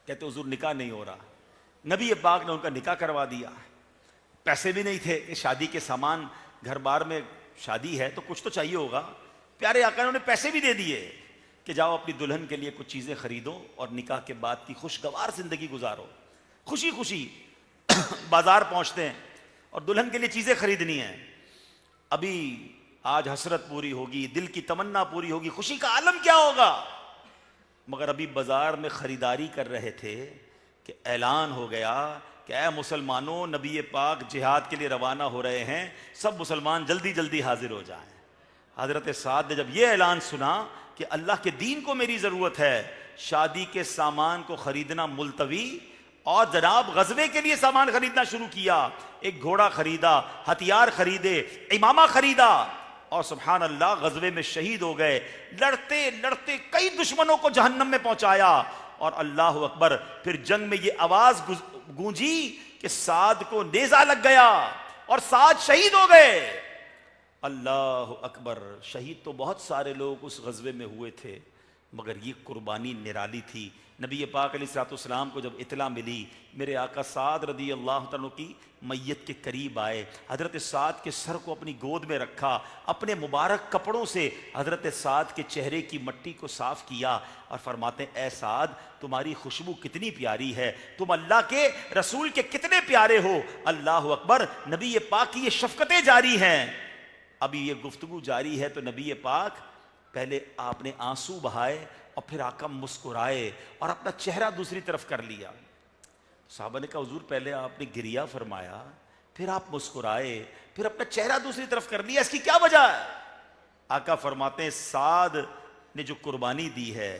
کہتے حضور نکاح نہیں ہو رہا۔ نبی پاک نے ان کا نکاح کروا دیا۔ پیسے بھی نہیں تھے کہ شادی کے سامان، گھر بار میں شادی ہے تو کچھ تو چاہیے ہوگا، پیارے آقا نے انہیں پیسے بھی دے دیے کہ جاؤ اپنی دلہن کے لیے کچھ چیزیں خریدو اور نکاح کے بعد کی خوشگوار زندگی گزارو۔ خوشی خوشی بازار پہنچتے ہیں اور دلہن کے لیے چیزیں خریدنی ہیں۔ ابھی آج حسرت پوری ہوگی، دل کی تمنا پوری ہوگی، خوشی کا عالم کیا ہوگا، مگر ابھی بازار میں خریداری کر رہے تھے کہ اعلان ہو گیا کہ اے مسلمانوں، نبی پاک جہاد کے لیے روانہ ہو رہے ہیں، سب مسلمان جلدی جلدی حاضر ہو جائیں۔ حضرت سعد نے جب یہ اعلان سنا کہ اللہ کے دین کو میری ضرورت ہے، شادی کے سامان کو خریدنا ملتوی اور جناب غزوے کے لیے سامان خریدنا شروع کیا۔ ایک گھوڑا خریدا، ہتھیار خریدے، امامہ خریدا، اور سبحان اللہ غزوے میں شہید ہو گئے۔ لڑتے لڑتے کئی دشمنوں کو جہنم میں پہنچایا، اور اللہ اکبر، پھر جنگ میں یہ آواز گونجی کہ سعد کو نیزہ لگ گیا اور سعد شہید ہو گئے۔ اللہ اکبر، شہید تو بہت سارے لوگ اس غزوے میں ہوئے تھے، مگر یہ قربانی نرالی تھی۔ نبی پاک علیہ الصلوۃ والسلام کو جب اطلاع ملی، میرے آقا سعد رضی اللہ عنہ کی میت کے قریب آئے، حضرت سعد کے سر کو اپنی گود میں رکھا، اپنے مبارک کپڑوں سے حضرت سعد کے چہرے کی مٹی کو صاف کیا اور فرماتے ہیں اے سعد، تمہاری خوشبو کتنی پیاری ہے، تم اللہ کے رسول کے کتنے پیارے ہو۔ اللہ اکبر، نبی پاک کی یہ شفقتیں جاری ہیں۔ ابھی یہ گفتگو جاری ہے تو نبی پاک پہلے آپ نے آنسو بہائے اور پھر آقا مسکرائے اور اپنا چہرہ دوسری طرف کر لیا۔ صحابہ نے کہا حضور پہلے آپ نے گریہ فرمایا، پھر آپ مسکرائے، پھر اپنا چہرہ دوسری طرف کر لیا، اس کی کیا وجہ ہے؟ آقا فرماتے ہیں سعد نے جو قربانی دی ہے،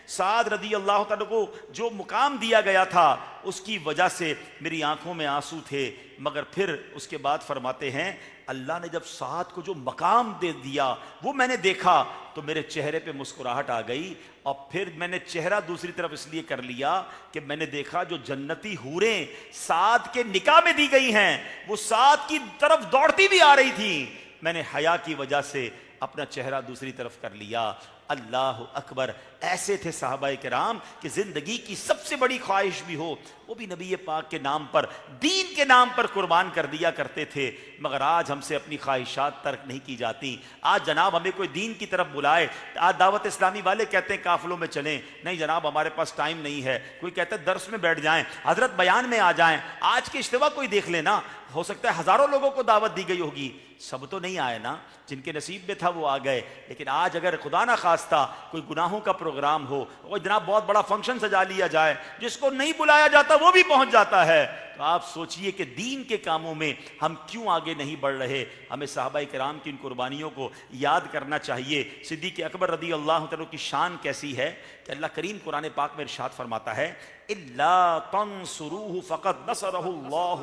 سعد رضی اللہ تعالیٰ کو جو مقام دیا گیا تھا، اس کی وجہ سے میری آنکھوں میں آنسو تھے، مگر پھر اس کے بعد فرماتے ہیں اللہ نے جب سعد کو جو مقام دے دیا وہ میں نے دیکھا تو میرے چہرے پہ مسکراہٹ آ گئی، اور پھر میں نے چہرہ دوسری طرف اس لیے کر لیا کہ میں نے دیکھا جو جنتی حوریں سعد کے نکاح میں دی گئی ہیں وہ سعد کی طرف دوڑتی بھی آ رہی تھیں، میں نے حیا کی وجہ سے اپنا چہرہ دوسری طرف کر لیا۔ اللہ اکبر، ایسے تھے صحابہ کرام کہ زندگی کی سب سے بڑی خواہش بھی ہو وہ بھی نبی پاک کے نام پر، دین کے نام پر قربان کر دیا کرتے تھے، مگر آج ہم سے اپنی خواہشات ترک نہیں کی جاتی۔ آج جناب ہمیں کوئی دین کی طرف بلائے، آج دعوت اسلامی والے کہتے ہیں قافلوں میں چلیں، نہیں جناب ہمارے پاس ٹائم نہیں ہے، کوئی کہتا ہے درس میں بیٹھ جائیں، حضرت بیان میں آ جائیں، آج کے اجتماع کوئی دیکھ لینا، ہو سکتا ہے ہزاروں لوگوں کو دعوت دی گئی ہوگی، سب تو نہیں آئے نا، جن کے نصیب میں تھا وہ آ گئے، لیکن آج اگر خدا نہ خواستہ کوئی گناہوں کا پروگرام ہو، وہ جناب بہت بڑا فنکشن سجا لیا جائے، جس کو نہیں بلایا جاتا وہ بھی پہنچ جاتا ہے، تو آپ سوچئے کہ دین کے کاموں میں ہم کیوں آگے نہیں بڑھ رہے۔ ہمیں صحابہ کرام کی ان قربانیوں کو یاد کرنا چاہیے۔ صدیق اکبر رضی اللہ عنہ کی شان کیسی ہے کہ اللہ کریم قرآن پاک میں ارشاد فرماتا ہے اِلَّا تَنْصُرُوهُ فَقَدْ نَصَرَهُ اللَّهُ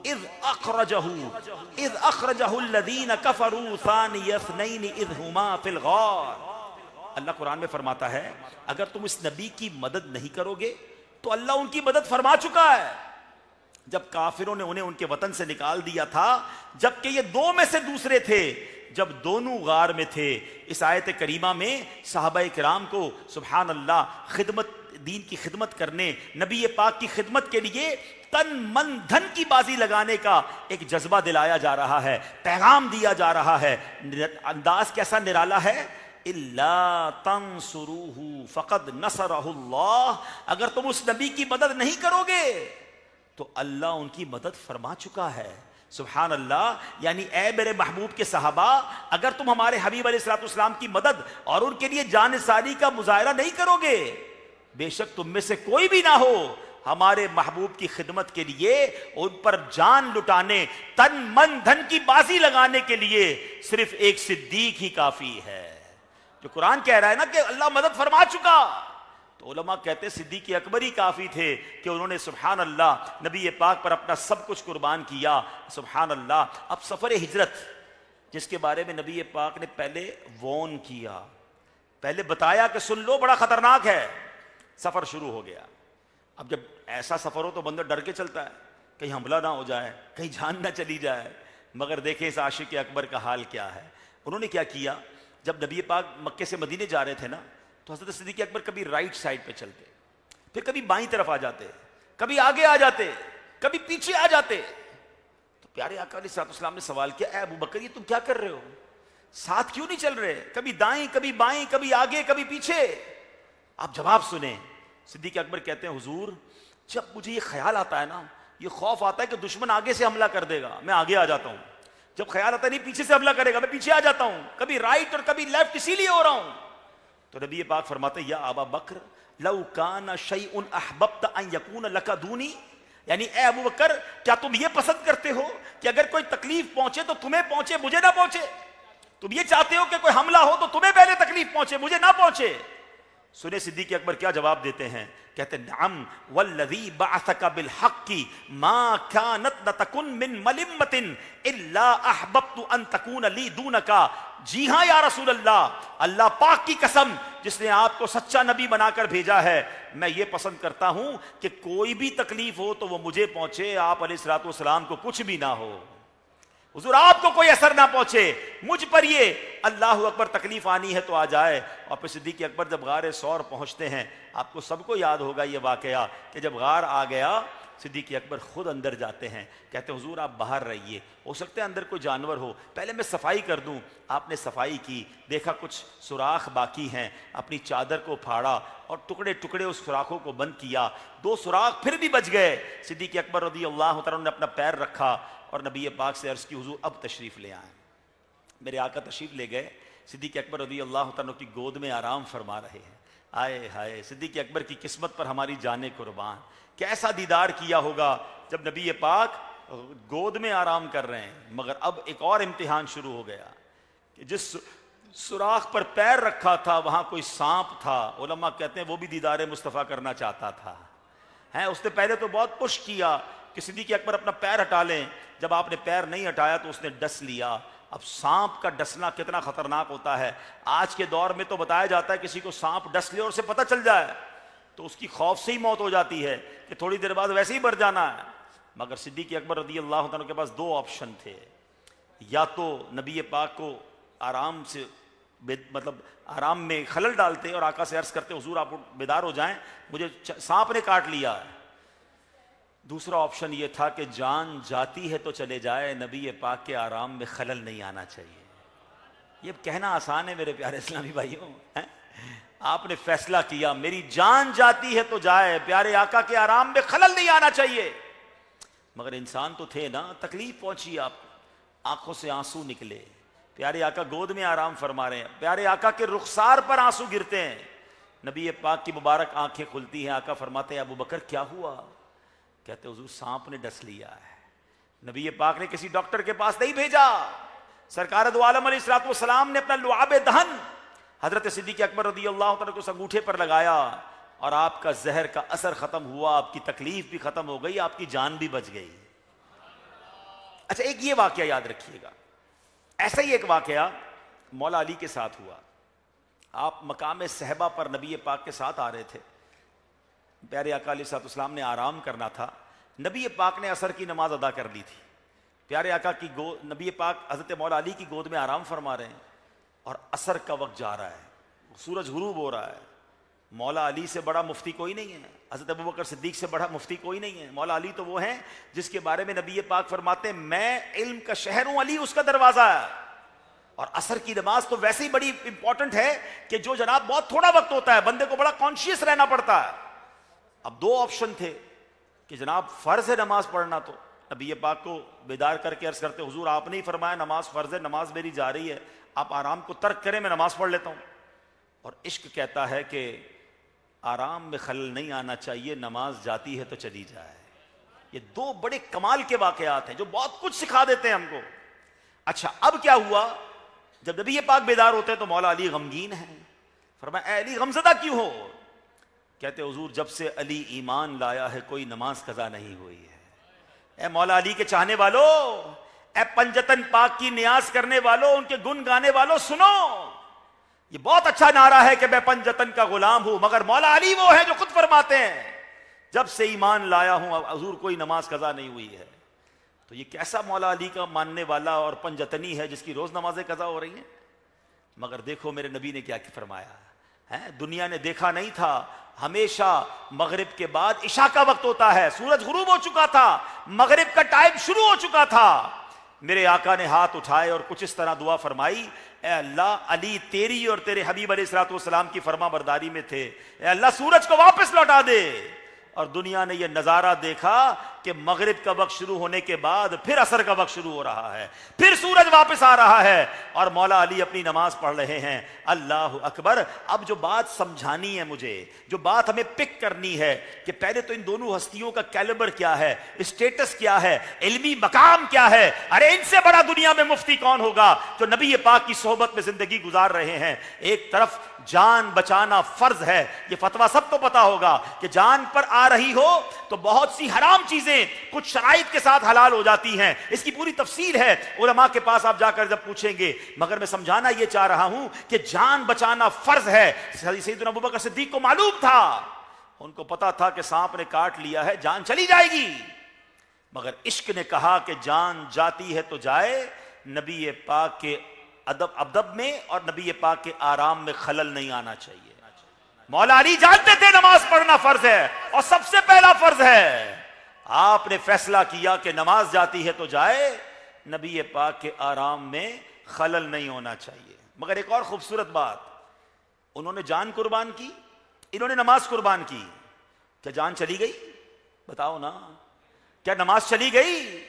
اِذْ أَخْرَجَهُ الَّذِينَ كَفَرُوا ثَانِيَ اثْنَيْنِ اِذْ هُمَا فِي الْغَارِ۔ اللہ قرآن میں فرماتا ہے اگر تم اس نبی کی مدد نہیں کرو گے تو اللہ ان کی مدد فرما چکا ہے. جب کافروں نے انہیں ان کے وطن سے نکال دیا تھا, جبکہ یہ دو میں سے دوسرے تھے, جب دونوں غار میں تھے, اس آیت کریمہ میں صحابہ کرام کو سبحان اللہ خدمت, دین کی خدمت کرنے, نبی پاک کی خدمت کے لیے تن من دھن کی بازی لگانے کا ایک جذبہ دلایا جا رہا ہے, پیغام دیا جا رہا ہے. انداز کیسا نرالا ہے, الا تنصروہ فقد نصرہ اللہ, اگر تم اس نبی کی مدد نہیں کرو گے تو اللہ ان کی مدد فرما چکا ہے. سبحان اللہ. یعنی اے میرے محبوب کے صحابہ, اگر تم ہمارے حبیب علیہ الصلوۃ والسلام کی مدد اور ان کے لیے جان نثاری کا مظاہرہ نہیں کرو گے, بے شک تم میں سے کوئی بھی نہ ہو ہمارے محبوب کی خدمت کے لیے, ان پر جان لٹانے, تن من دھن کی بازی لگانے کے لیے صرف ایک صدیق ہی کافی ہے. جو قرآن کہہ رہا ہے نا کہ اللہ مدد فرما چکا, تو علماء کہتے صدیق اکبر ہی کافی تھے کہ انہوں نے سبحان اللہ نبی پاک پر اپنا سب کچھ قربان کیا. سبحان اللہ. اب سفر ہجرت, جس کے بارے میں نبی پاک نے پہلے وارن کیا, پہلے بتایا کہ سن لو بڑا خطرناک ہے, سفر شروع ہو گیا. اب جب ایسا سفر ہو تو بندہ ڈر کے چلتا ہے, کہیں حملہ نہ ہو جائے, کہیں جان نہ چلی جائے. مگر دیکھیں اس عاشق اکبر کا حال کیا ہے. انہوں نے کیا کیا, جب نبی پاک مکے سے مدینے جا رہے تھے نا, تو حضرت صدیق اکبر کبھی رائٹ سائڈ پہ چلتے, پھر کبھی بائیں طرف آ جاتے, کبھی آگے آ جاتے, کبھی پیچھے آ جاتے. تو پیارے آقا علیہ الصلوۃ والسلام نے سوال کیا, اے ابو بکر یہ تم کیا کر رہے ہو, ساتھ کیوں نہیں چل رہے, کبھی دائیں کبھی بائیں, کبھی آگے کبھی پیچھے. آپ جواب سنیں. صدیق اکبر کہتے ہیں حضور جب مجھے یہ خیال آتا ہے نا, یہ خوف آتا ہے کہ دشمن آگے سے حملہ کر دے گا, میں آگے آ جاتا ہوں. جب خیال آتا ہے نہیں پیچھے سے حملہ کرے گا, میں پیچھے آ جاتا ہوں. کبھی رائٹ اور کبھی لیفٹ, اسی لیے ہو رہا ہوں. تو نبی پاک فرماتے ہیں یا ابا بکر لو کان شیء احببت ان یکون لک دونی, یعنی اے ابو بکر کیا تم یہ پسند کرتے ہو کہ اگر کوئی تکلیف پہنچے تو تمہیں پہنچے, مجھے نہ پہنچے؟ تم یہ چاہتے ہو کہ کوئی حملہ ہو تو تمہیں پہلے تکلیف پہنچے, مجھے نہ پہنچے؟ سنے صدیق اکبر کیا جواب دیتے ہیں, کہتے ہیں نعم والذی بعثک بالحق ما كانت نتکن من ملمت الا احببت ان تکون لی دونک. جی ہاں یا رسول اللہ, اللہ پاک کی قسم جس نے آپ کو سچا نبی بنا کر بھیجا ہے, میں یہ پسند کرتا ہوں کہ کوئی بھی تکلیف ہو تو وہ مجھے پہنچے, آپ علیہ الصلوۃ والسلام کو کچھ بھی نہ ہو. حضور آپ کو کوئی اثر نہ پہنچے, مجھ پر یہ اللہ اکبر تکلیف آنی ہے تو آ جائے. اور پھر صدیق اکبر جب غار ثور پہنچتے ہیں, آپ کو سب کو یاد ہوگا یہ واقعہ کہ جب غار آ گیا صدیق اکبر خود اندر جاتے ہیں, کہتے ہیں حضور آپ باہر رہیے, ہو سکتا ہے اندر کوئی جانور ہو, پہلے میں صفائی کر دوں. آپ نے صفائی کی, دیکھا کچھ سوراخ باقی ہیں, اپنی چادر کو پھاڑا اور ٹکڑے ٹکڑے اس سوراخوں کو بند کیا. 2 سوراخ پھر بھی بچ گئے. صدیق اکبر رضی اللہ تعالیٰ نے اپنا پیر رکھا اور نبی پاک سے عرض کی حضور اب تشریف لے آئیں. میرے آقا تشریف لے گئے, صدیق اکبر رضی اللہ تعالیٰ کی گود میں آرام فرما رہے ہیں. آئے ہائے, صدیق اکبر کی قسمت پر ہماری جانیں قربان. کیسا دیدار کیا ہوگا جب نبی پاک گود میں آرام کر رہے ہیں. مگر اب ایک اور امتحان شروع ہو گیا کہ جس سوراخ پر پیر رکھا تھا وہاں کوئی سانپ تھا. علماء کہتے ہیں وہ بھی دیدار مصطفیٰ کرنا چاہتا تھا. اس نے پہلے تو بہت پش کیا کہ صدیق اکبر اپنا پیر ہٹا لیں. جب آپ نے پیر نہیں ہٹایا تو اس نے ڈس لیا. اب سانپ کا ڈسنا کتنا خطرناک ہوتا ہے. آج کے دور میں تو بتایا جاتا ہے کسی کو سانپ ڈس لے اور اسے پتہ چل جائے تو اس کی خوف سے ہی موت ہو جاتی ہے کہ تھوڑی دیر بعد ویسے ہی مر جانا ہے. مگر صدیق اکبر رضی اللہ عنہ کے پاس 2 آپشن تھے, یا تو نبی پاک کو آرام سے مطلب آرام میں خلل ڈالتے اور آقا سے عرض کرتے حضور آپ بیدار ہو جائیں, مجھے سانپ نے کاٹ لیا ہے. دوسرا آپشن یہ تھا کہ جان جاتی ہے تو چلے جائے, نبی پاک کے آرام میں خلل نہیں آنا چاہیے. یہ کہنا آسان ہے میرے پیارے اسلامی بھائیوں, آپ نے فیصلہ کیا میری جان جاتی ہے تو جائے, پیارے آقا کے آرام میں خلل نہیں آنا چاہیے. مگر انسان تو تھے نا, تکلیف پہنچی آپ, آنکھوں سے آنسو نکلے, پیارے آقا گود میں آرام فرما رہے ہیں, پیارے آقا کے رخسار پر آنسو گرتے ہیں. نبی پاک کی مبارک آنکھیں کھلتی ہیں, آقا فرماتے ہیں ابو بکر کیا ہوا؟ کہتے حضور سانپ نے ڈس لیا ہے. نبی پاک نے کسی ڈاکٹر کے پاس نہیں بھیجا, سرکار دو عالم علیہ الصلوۃ والسلام نے اپنا لعاب دہن حضرت صدیق اکبر رضی اللہ تعالیٰ کو اس انگوٹھے پر لگایا اور آپ کا زہر کا اثر ختم ہوا, آپ کی تکلیف بھی ختم ہو گئی, آپ کی جان بھی بچ گئی. اچھا ایک یہ واقعہ یاد رکھیے گا, ایسا ہی ایک واقعہ مولا علی کے ساتھ ہوا. آپ مقام صحبہ پر نبی پاک کے ساتھ آ رہے تھے، پیارے آقا علیہ الصلوۃ والسلام نے آرام کرنا تھا، نبی پاک نے عصر کی نماز ادا کر لی تھی، پیارے آقا کی گود، نبی پاک حضرت مولا علی کی گود میں آرام فرما رہے ہیں، اور عصر کا وقت جا رہا ہے، سورج غروب ہو رہا ہے، مولا علی سے بڑا مفتی کوئی نہیں ہے، حضرت ابوبکر صدیق سے بڑا مفتی کوئی نہیں ہے، مولا علی تو وہ ہیں جس کے بارے میں نبی پاک فرماتے ہیں میں علم کا شہر ہوں، علی اس کا دروازہ ہے۔ اور عصر کی نماز تو ویسے ہی بڑی امپورٹنٹ ہے کہ جو جناب بہت تھوڑا وقت ہوتا ہے، بندے کو بڑا کانشیس رہنا پڑتا ہے۔ اب دو آپشن تھے کہ جناب فرض ہے نماز پڑھنا، تو نبی پاک کو بیدار کر کے عرض کرتے حضور آپ نے ہی فرمایا نماز فرض ہے، نماز میری جا رہی ہے، آپ آرام کو ترک کریں، میں نماز پڑھ لیتا ہوں۔ اور عشق کہتا ہے کہ آرام میں خلل نہیں آنا چاہیے، نماز جاتی ہے تو چلی جائے۔ یہ دو بڑے کمال کے واقعات ہیں جو بہت کچھ سکھا دیتے ہیں ہم کو۔ اچھا اب کیا ہوا، جب نبی پاک بیدار ہوتے تو مولا علی غمگین ہیں، فرمایا اے علی غمزدہ کیوں ہو؟ کہتے حضور جب سے علی ایمان لایا ہے کوئی نماز قضا نہیں ہوئی ہے۔ اے مولا علی کے چاہنے والو، اے پنجتن پاک کی نیاز کرنے والو، ان کے گن گانے والو، سنو، یہ بہت اچھا نعرہ ہے کہ میں پنجتن کا غلام ہوں، مگر مولا علی وہ ہے جو خود فرماتے ہیں جب سے ایمان لایا ہوں حضور کوئی نماز قضا نہیں ہوئی ہے۔ تو یہ کیسا مولا علی کا ماننے والا اور پنجتنی ہے جس کی روز نمازیں قضا ہو رہی ہیں؟ مگر دیکھو میرے نبی نے کیا فرمایا ہے، دنیا نے دیکھا نہیں تھا، ہمیشہ مغرب کے بعد عشاء کا وقت ہوتا ہے، سورج غروب ہو چکا تھا، مغرب کا ٹائم شروع ہو چکا تھا، میرے آقا نے ہاتھ اٹھائے اور کچھ اس طرح دعا فرمائی، اے اللہ علی تیری اور تیرے حبیب علیہ الصلوۃ والسلام کی فرما برداری میں تھے، اے اللہ سورج کو واپس لوٹا دے۔ اور دنیا نے یہ نظارہ دیکھا کہ مغرب کا وقت شروع ہونے کے بعد پھر عصر کا وقت شروع ہو رہا ہے، پھر سورج واپس آ رہا ہے، اور مولا علی اپنی نماز پڑھ رہے ہیں۔ اللہ اکبر۔ اب جو بات سمجھانی ہے مجھے، جو بات ہمیں پک کرنی ہے کہ پہلے تو ان دونوں ہستیوں کا کیلیبر کیا ہے، اسٹیٹس کیا ہے، علمی مقام کیا ہے۔ ارے ان سے بڑا دنیا میں مفتی کون ہوگا جو نبی پاک کی صحبت میں زندگی گزار رہے ہیں۔ ایک طرف جان بچانا فرض ہے، یہ فتویٰ سب کو پتا ہوگا کہ جان پر آ رہی ہو تو بہت سی حرام چیزیں کچھ شرائط کے ساتھ حلال ہو جاتی ہیں، اس کی پوری تفصیل ہے، علماء کے پاس آپ جا کر جب پوچھیں گے، مگر میں سمجھانا یہ چاہ رہا ہوں کہ جان بچانا فرض ہے۔ سیدنا ابوبکر صدیق کو معلوم تھا، ان کو پتا تھا کہ سانپ نے کاٹ لیا ہے، جان چلی جائے گی، مگر عشق نے کہا کہ جان جاتی ہے تو جائے، نبی پاک کے ادب میں اور نبی پاک کے آرام میں خلل نہیں آنا چاہیے۔ مولا علی جانتے تھے نماز پڑھنا فرض ہے اور سب سے پہلا فرض ہے، آپ نے فیصلہ کیا کہ نماز جاتی ہے تو جائے، نبی پاک کے آرام میں خلل نہیں ہونا چاہیے۔ مگر ایک اور خوبصورت بات، انہوں نے جان قربان کی، انہوں نے نماز قربان کی، کیا جان چلی گئی؟ بتاؤ نا، کیا نماز چلی گئی؟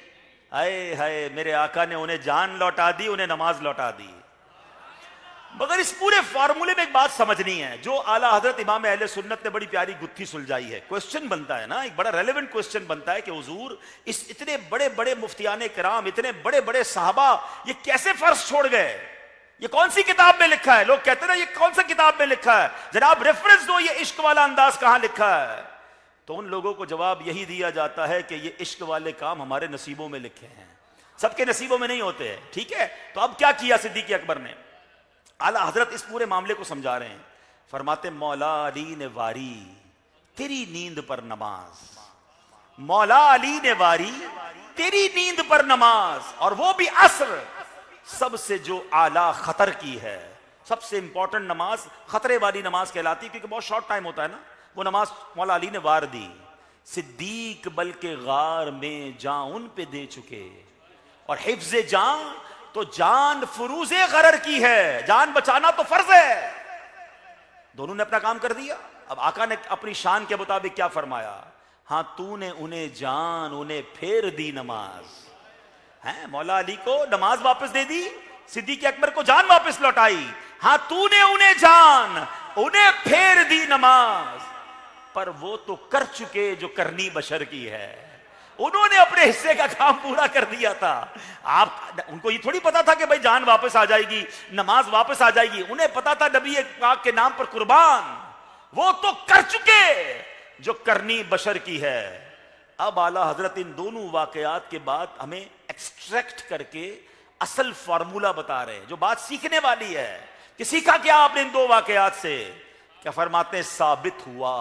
ہائے ہائے، میرے آقا نے انہیں جان لوٹا دی، انہیں نماز لوٹا دی۔ مگر اس پورے فارمولے میں ایک بات سمجھنی ہے جو اعلیٰ حضرت امام اہل سنت نے بڑی پیاری گتھی سلجھائی ہے۔ کوسچن بنتا ہے نا، ایک بڑا ریلیونٹ کوسچن بنتا ہے کہ حضور اس اتنے بڑے بڑے مفتیان کرام، اتنے بڑے بڑے صحابہ، یہ کیسے فرض چھوڑ گئے؟ یہ کون سی کتاب میں لکھا ہے؟ لوگ کہتے ہیں نا یہ کون سی کتاب میں لکھا ہے، جناب ریفرنس دو، یہ عشق والا انداز کہاں لکھا ہے؟ تو ان لوگوں کو جواب یہی دیا جاتا ہے کہ یہ عشق والے کام ہمارے نصیبوں میں لکھے ہیں، سب کے نصیبوں میں نہیں ہوتے ہیں، ٹھیک ہے؟ تو اب کیا کیا صدیق اکبر نے؟ اعلیٰ حضرت اس پورے معاملے کو سمجھا رہے ہیں، فرماتے مولا علی نے واری تیری نیند پر نماز، مولا علی نے واری تیری نیند پر نماز، اور وہ بھی عصر، سب سے جو اعلیٰ خطر کی ہے، سب سے امپورٹنٹ نماز خطرے والی نماز کہلاتی ہے، کیونکہ بہت شارٹ ٹائم ہوتا ہے نا، وہ نماز مولا علی نے وار دی۔ صدیق بلکہ غار میں جان ان پہ دے چکے، اور حفظ جان تو جان فروز غرر کی ہے، جان بچانا تو فرض ہے۔ دونوں نے اپنا کام کر دیا۔ اب آقا نے اپنی شان کے مطابق کیا فرمایا؟ ہاں تو نے انہیں جان، انہیں پھیر دی نماز، ہیں مولا علی کو نماز واپس دے دی، صدیق اکبر کو جان واپس لوٹائی، ہاں تو نے انہیں جان، انہیں پھیر دی نماز، پر وہ تو کر چکے جو کرنی بشر کی ہے، انہوں نے اپنے حصے کا کام پورا کر دیا تھا۔ آپ ان کو یہ تھوڑی پتا تھا کہ بھائی جان واپس آ جائے گی، نماز واپس آ جائے گی، انہیں پتا تھا نبی پاک کے نام پر قربان، وہ تو کر چکے جو کرنی بشر کی ہے۔ اب اعلیٰ حضرت ان دونوں واقعات کے بعد ہمیں ایکسٹریکٹ کر کے اصل فارمولا بتا رہے ہیں جو بات سیکھنے والی ہے، کہ سیکھا کیا آپ نے ان دو واقعات سے؟ کیا فرماتے ہیں ثابت ہوا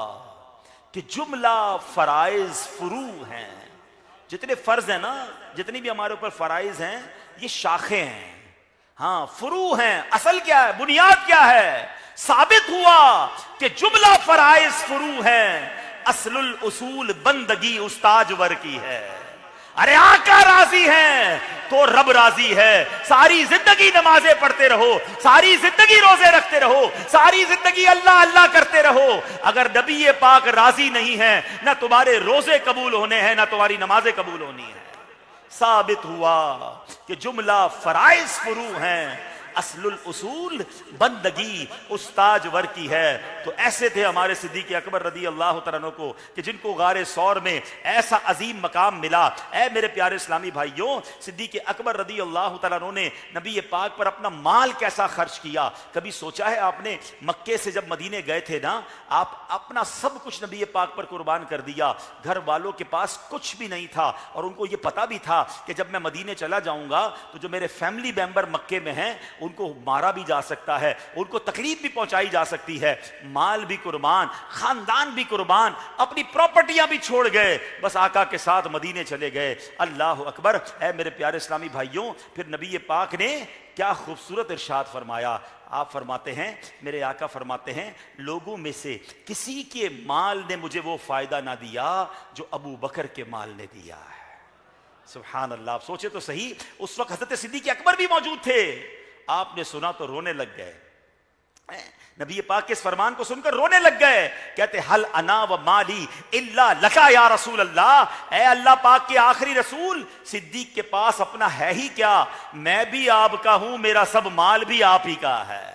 کہ جملہ فرائض فروع ہیں. جتنے فرض ہیں نا، جتنی بھی ہمارے اوپر فرائض ہیں، یہ شاخیں ہیں، ہاں فروع ہیں. اصل کیا ہے، بنیاد کیا ہے؟ ثابت ہوا کہ جملہ فرائض فروع ہیں، اصل الاصول بندگی استاجور کی ہے. ارے آقا راضی ہیں تو رب راضی ہے. ساری زندگی نمازیں پڑھتے رہو، ساری زندگی روزے رکھتے رہو، ساری زندگی اللہ اللہ کرتے رہو، اگر نبی پاک راضی نہیں ہے، نہ تمہارے روزے قبول ہونے ہیں، نہ تمہاری نمازیں قبول ہونی ہیں. ثابت ہوا کہ جملہ فرائض فروع ہیں، اصل الاصول بندگی استاجور کی ہے. تو ایسے تھے ہمارے صدیق اکبر رضی اللہ تعالیٰ عنہ کو کہ جن کو غار ثور میں ایسا عظیم مقام ملا. اے میرے پیارے اسلامی بھائیوں، صدیق اکبر رضی اللہ تعالیٰ عنہ نے نبی پاک پر اپنا مال کیسا خرچ کیا؟ کبھی سوچا ہے آپ نے؟ مکے سے جب مدینے گئے تھے نا، آپ اپنا سب کچھ نبی پاک پر قربان کر دیا. گھر والوں کے پاس کچھ بھی نہیں تھا، اور ان کو یہ پتا بھی تھا کہ جب میں مدینے چلا جاؤں گا تو جو میرے فیملی ممبر مکے میں ہیں ان کو مارا بھی جا سکتا ہے، ان کو تکلیف بھی پہنچائی جا سکتی ہے. مال بھی قربان، خاندان بھی قربان، اپنی پراپرٹیاں بھی چھوڑ گئے، بس آقا کے ساتھ مدینے چلے گئے. اللہ اکبر. اے میرے پیارے اسلامی بھائیوں، پھر نبی پاک نے کیا خوبصورت ارشاد فرمایا. آپ فرماتے ہیں، میرے آقا فرماتے ہیں، لوگوں میں سے کسی کے مال نے مجھے وہ فائدہ نہ دیا جو ابو بکر کے مال نے دیا ہے. سبحان اللہ. آپ سوچے تو صحیح، اس وقت حضرت صدیق اکبر بھی موجود تھے. آپ نے سنا تو رونے لگ گئے. نبی پاک کے اس فرمان کو سن کر رونے لگ گئے. کہتے حل انا و مالی الا لکا یا رسول اللہ. اے اللہ پاک کے آخری رسول، صدیق کے پاس اپنا ہے ہی کیا؟ میں بھی آپ کا ہوں، میرا سب مال بھی آپ ہی کا ہے.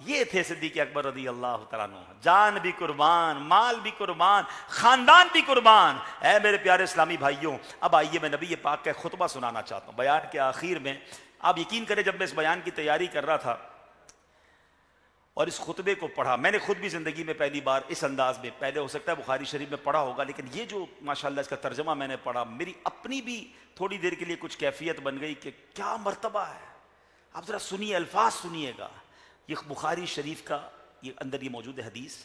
یہ تھے صدیق اکبر رضی اللہ تعالیٰ عنہ. جان بھی قربان، مال بھی قربان، خاندان بھی قربان. اے میرے پیارے اسلامی بھائیوں، اب آئیے میں نبی پاک کا خطبہ سنانا چاہتا ہوں بیان کے آخر میں. آپ یقین کریں، جب میں اس بیان کی تیاری کر رہا تھا اور اس خطبے کو پڑھا، میں نے خود بھی زندگی میں پہلی بار اس انداز میں، پہلے ہو سکتا ہے بخاری شریف میں پڑھا ہوگا، لیکن یہ جو ماشاءاللہ اس کا ترجمہ میں نے پڑھا، میری اپنی بھی تھوڑی دیر کے لیے کچھ کیفیت بن گئی کہ کیا مرتبہ ہے. آپ ذرا سنیے، الفاظ سنیے گا. یہ بخاری شریف کا یہ اندر یہ موجود ہے حدیث.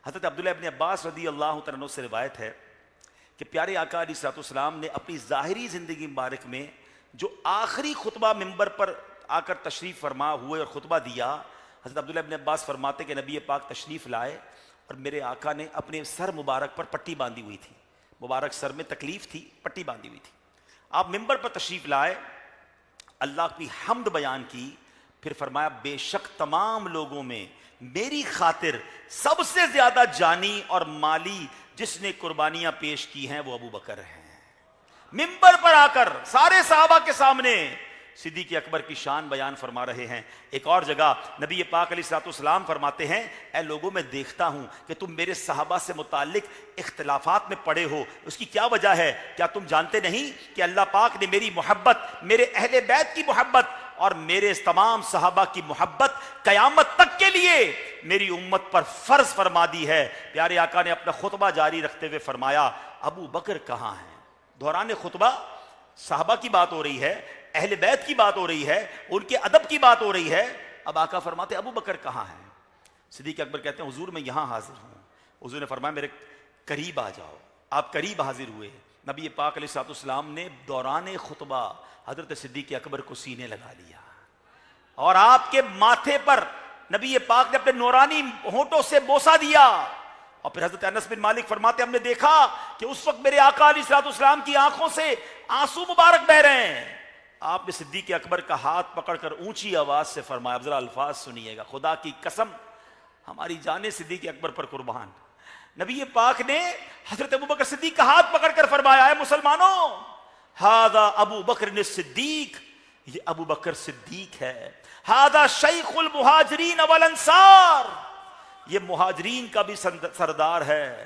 حضرت عبداللہ ابن عباس رضی اللہ تعالیٰ عنہ سے روایت ہے کہ پیارے آقا علیہ الصلوۃ والسلام نے اپنی ظاہری زندگی مبارک میں جو آخری خطبہ منبر پر آ کر تشریف فرما ہوئے اور خطبہ دیا، حضرت عبداللہ ابن عباس فرماتے کہ نبی پاک تشریف لائے اور میرے آقا نے اپنے سر مبارک پر پٹی باندھی ہوئی تھی. مبارک سر میں تکلیف تھی، پٹی باندھی ہوئی تھی. آپ منبر پر تشریف لائے، اللہ کی حمد بیان کی، پھر فرمایا بے شک تمام لوگوں میں میری خاطر سب سے زیادہ جانی اور مالی جس نے قربانیاں پیش کی ہیں وہ ابو بکر ہیں. منبر پر آ کر سارے صحابہ کے سامنے صدیق اکبر کی شان بیان فرما رہے ہیں. ایک اور جگہ نبی پاک علیہ الصلوۃ والسلام فرماتے ہیں، اے لوگوں میں دیکھتا ہوں کہ تم میرے صحابہ سے متعلق اختلافات میں پڑے ہو. اس کی کیا وجہ ہے؟ کیا تم جانتے نہیں کہ اللہ پاک نے میری محبت، میرے اہل بیت کی محبت اور میرے تمام صحابہ کی محبت قیامت تک کے لیے میری امت پر فرض فرما دی ہے. پیارے آقا نے اپنا خطبہ جاری رکھتے ہوئے فرمایا ابو بکر کہاں ہیں؟ دوران خطبہ صحابہ کی بات ہو رہی ہے، اہل بیت کی بات ہو رہی ہے، ان کے ادب کی بات ہو رہی ہے. اب آقا فرماتے ابو بکر کہاں ہیں؟ صدیق اکبر کہتے ہیں حضور میں یہاں حاضر ہوں. حضور نے فرمایا میرے قریب آ جاؤ. آپ قریب حاضر ہوئے. نبی پاک علیہ الصلوۃ والسلام نے دوران خطبہ حضرت صدیق اکبر کو سینے لگا لیا اور آپ کے ماتھے پر نبی پاک نے اپنے نورانی ہونٹوں سے بوسہ دیا. اور پھر حضرت انس بن مالک فرماتے ہم نے دیکھا کہ اس وقت میرے آقا علیہ الصلوۃ والسلام کی آنکھوں سے آنسو مبارک بہ رہے ہیں. آپ نے صدیق اکبر کا ہاتھ پکڑ کر اونچی آواز سے فرمایا، اب ذرا الفاظ سنیے گا، خدا کی قسم ہماری جانیں صدیق اکبر پر قربان. نبی پاک نے حضرت ابو بکر صدیق کا ہاتھ پکڑ کر فرمایا، اے مسلمانوں، ہذا ابو بکر الصدیق، یہ ابو بکر صدیق ہے. ہذا شیخ المہاجرین والانصار، یہ مہاجرین کا بھی سردار ہے،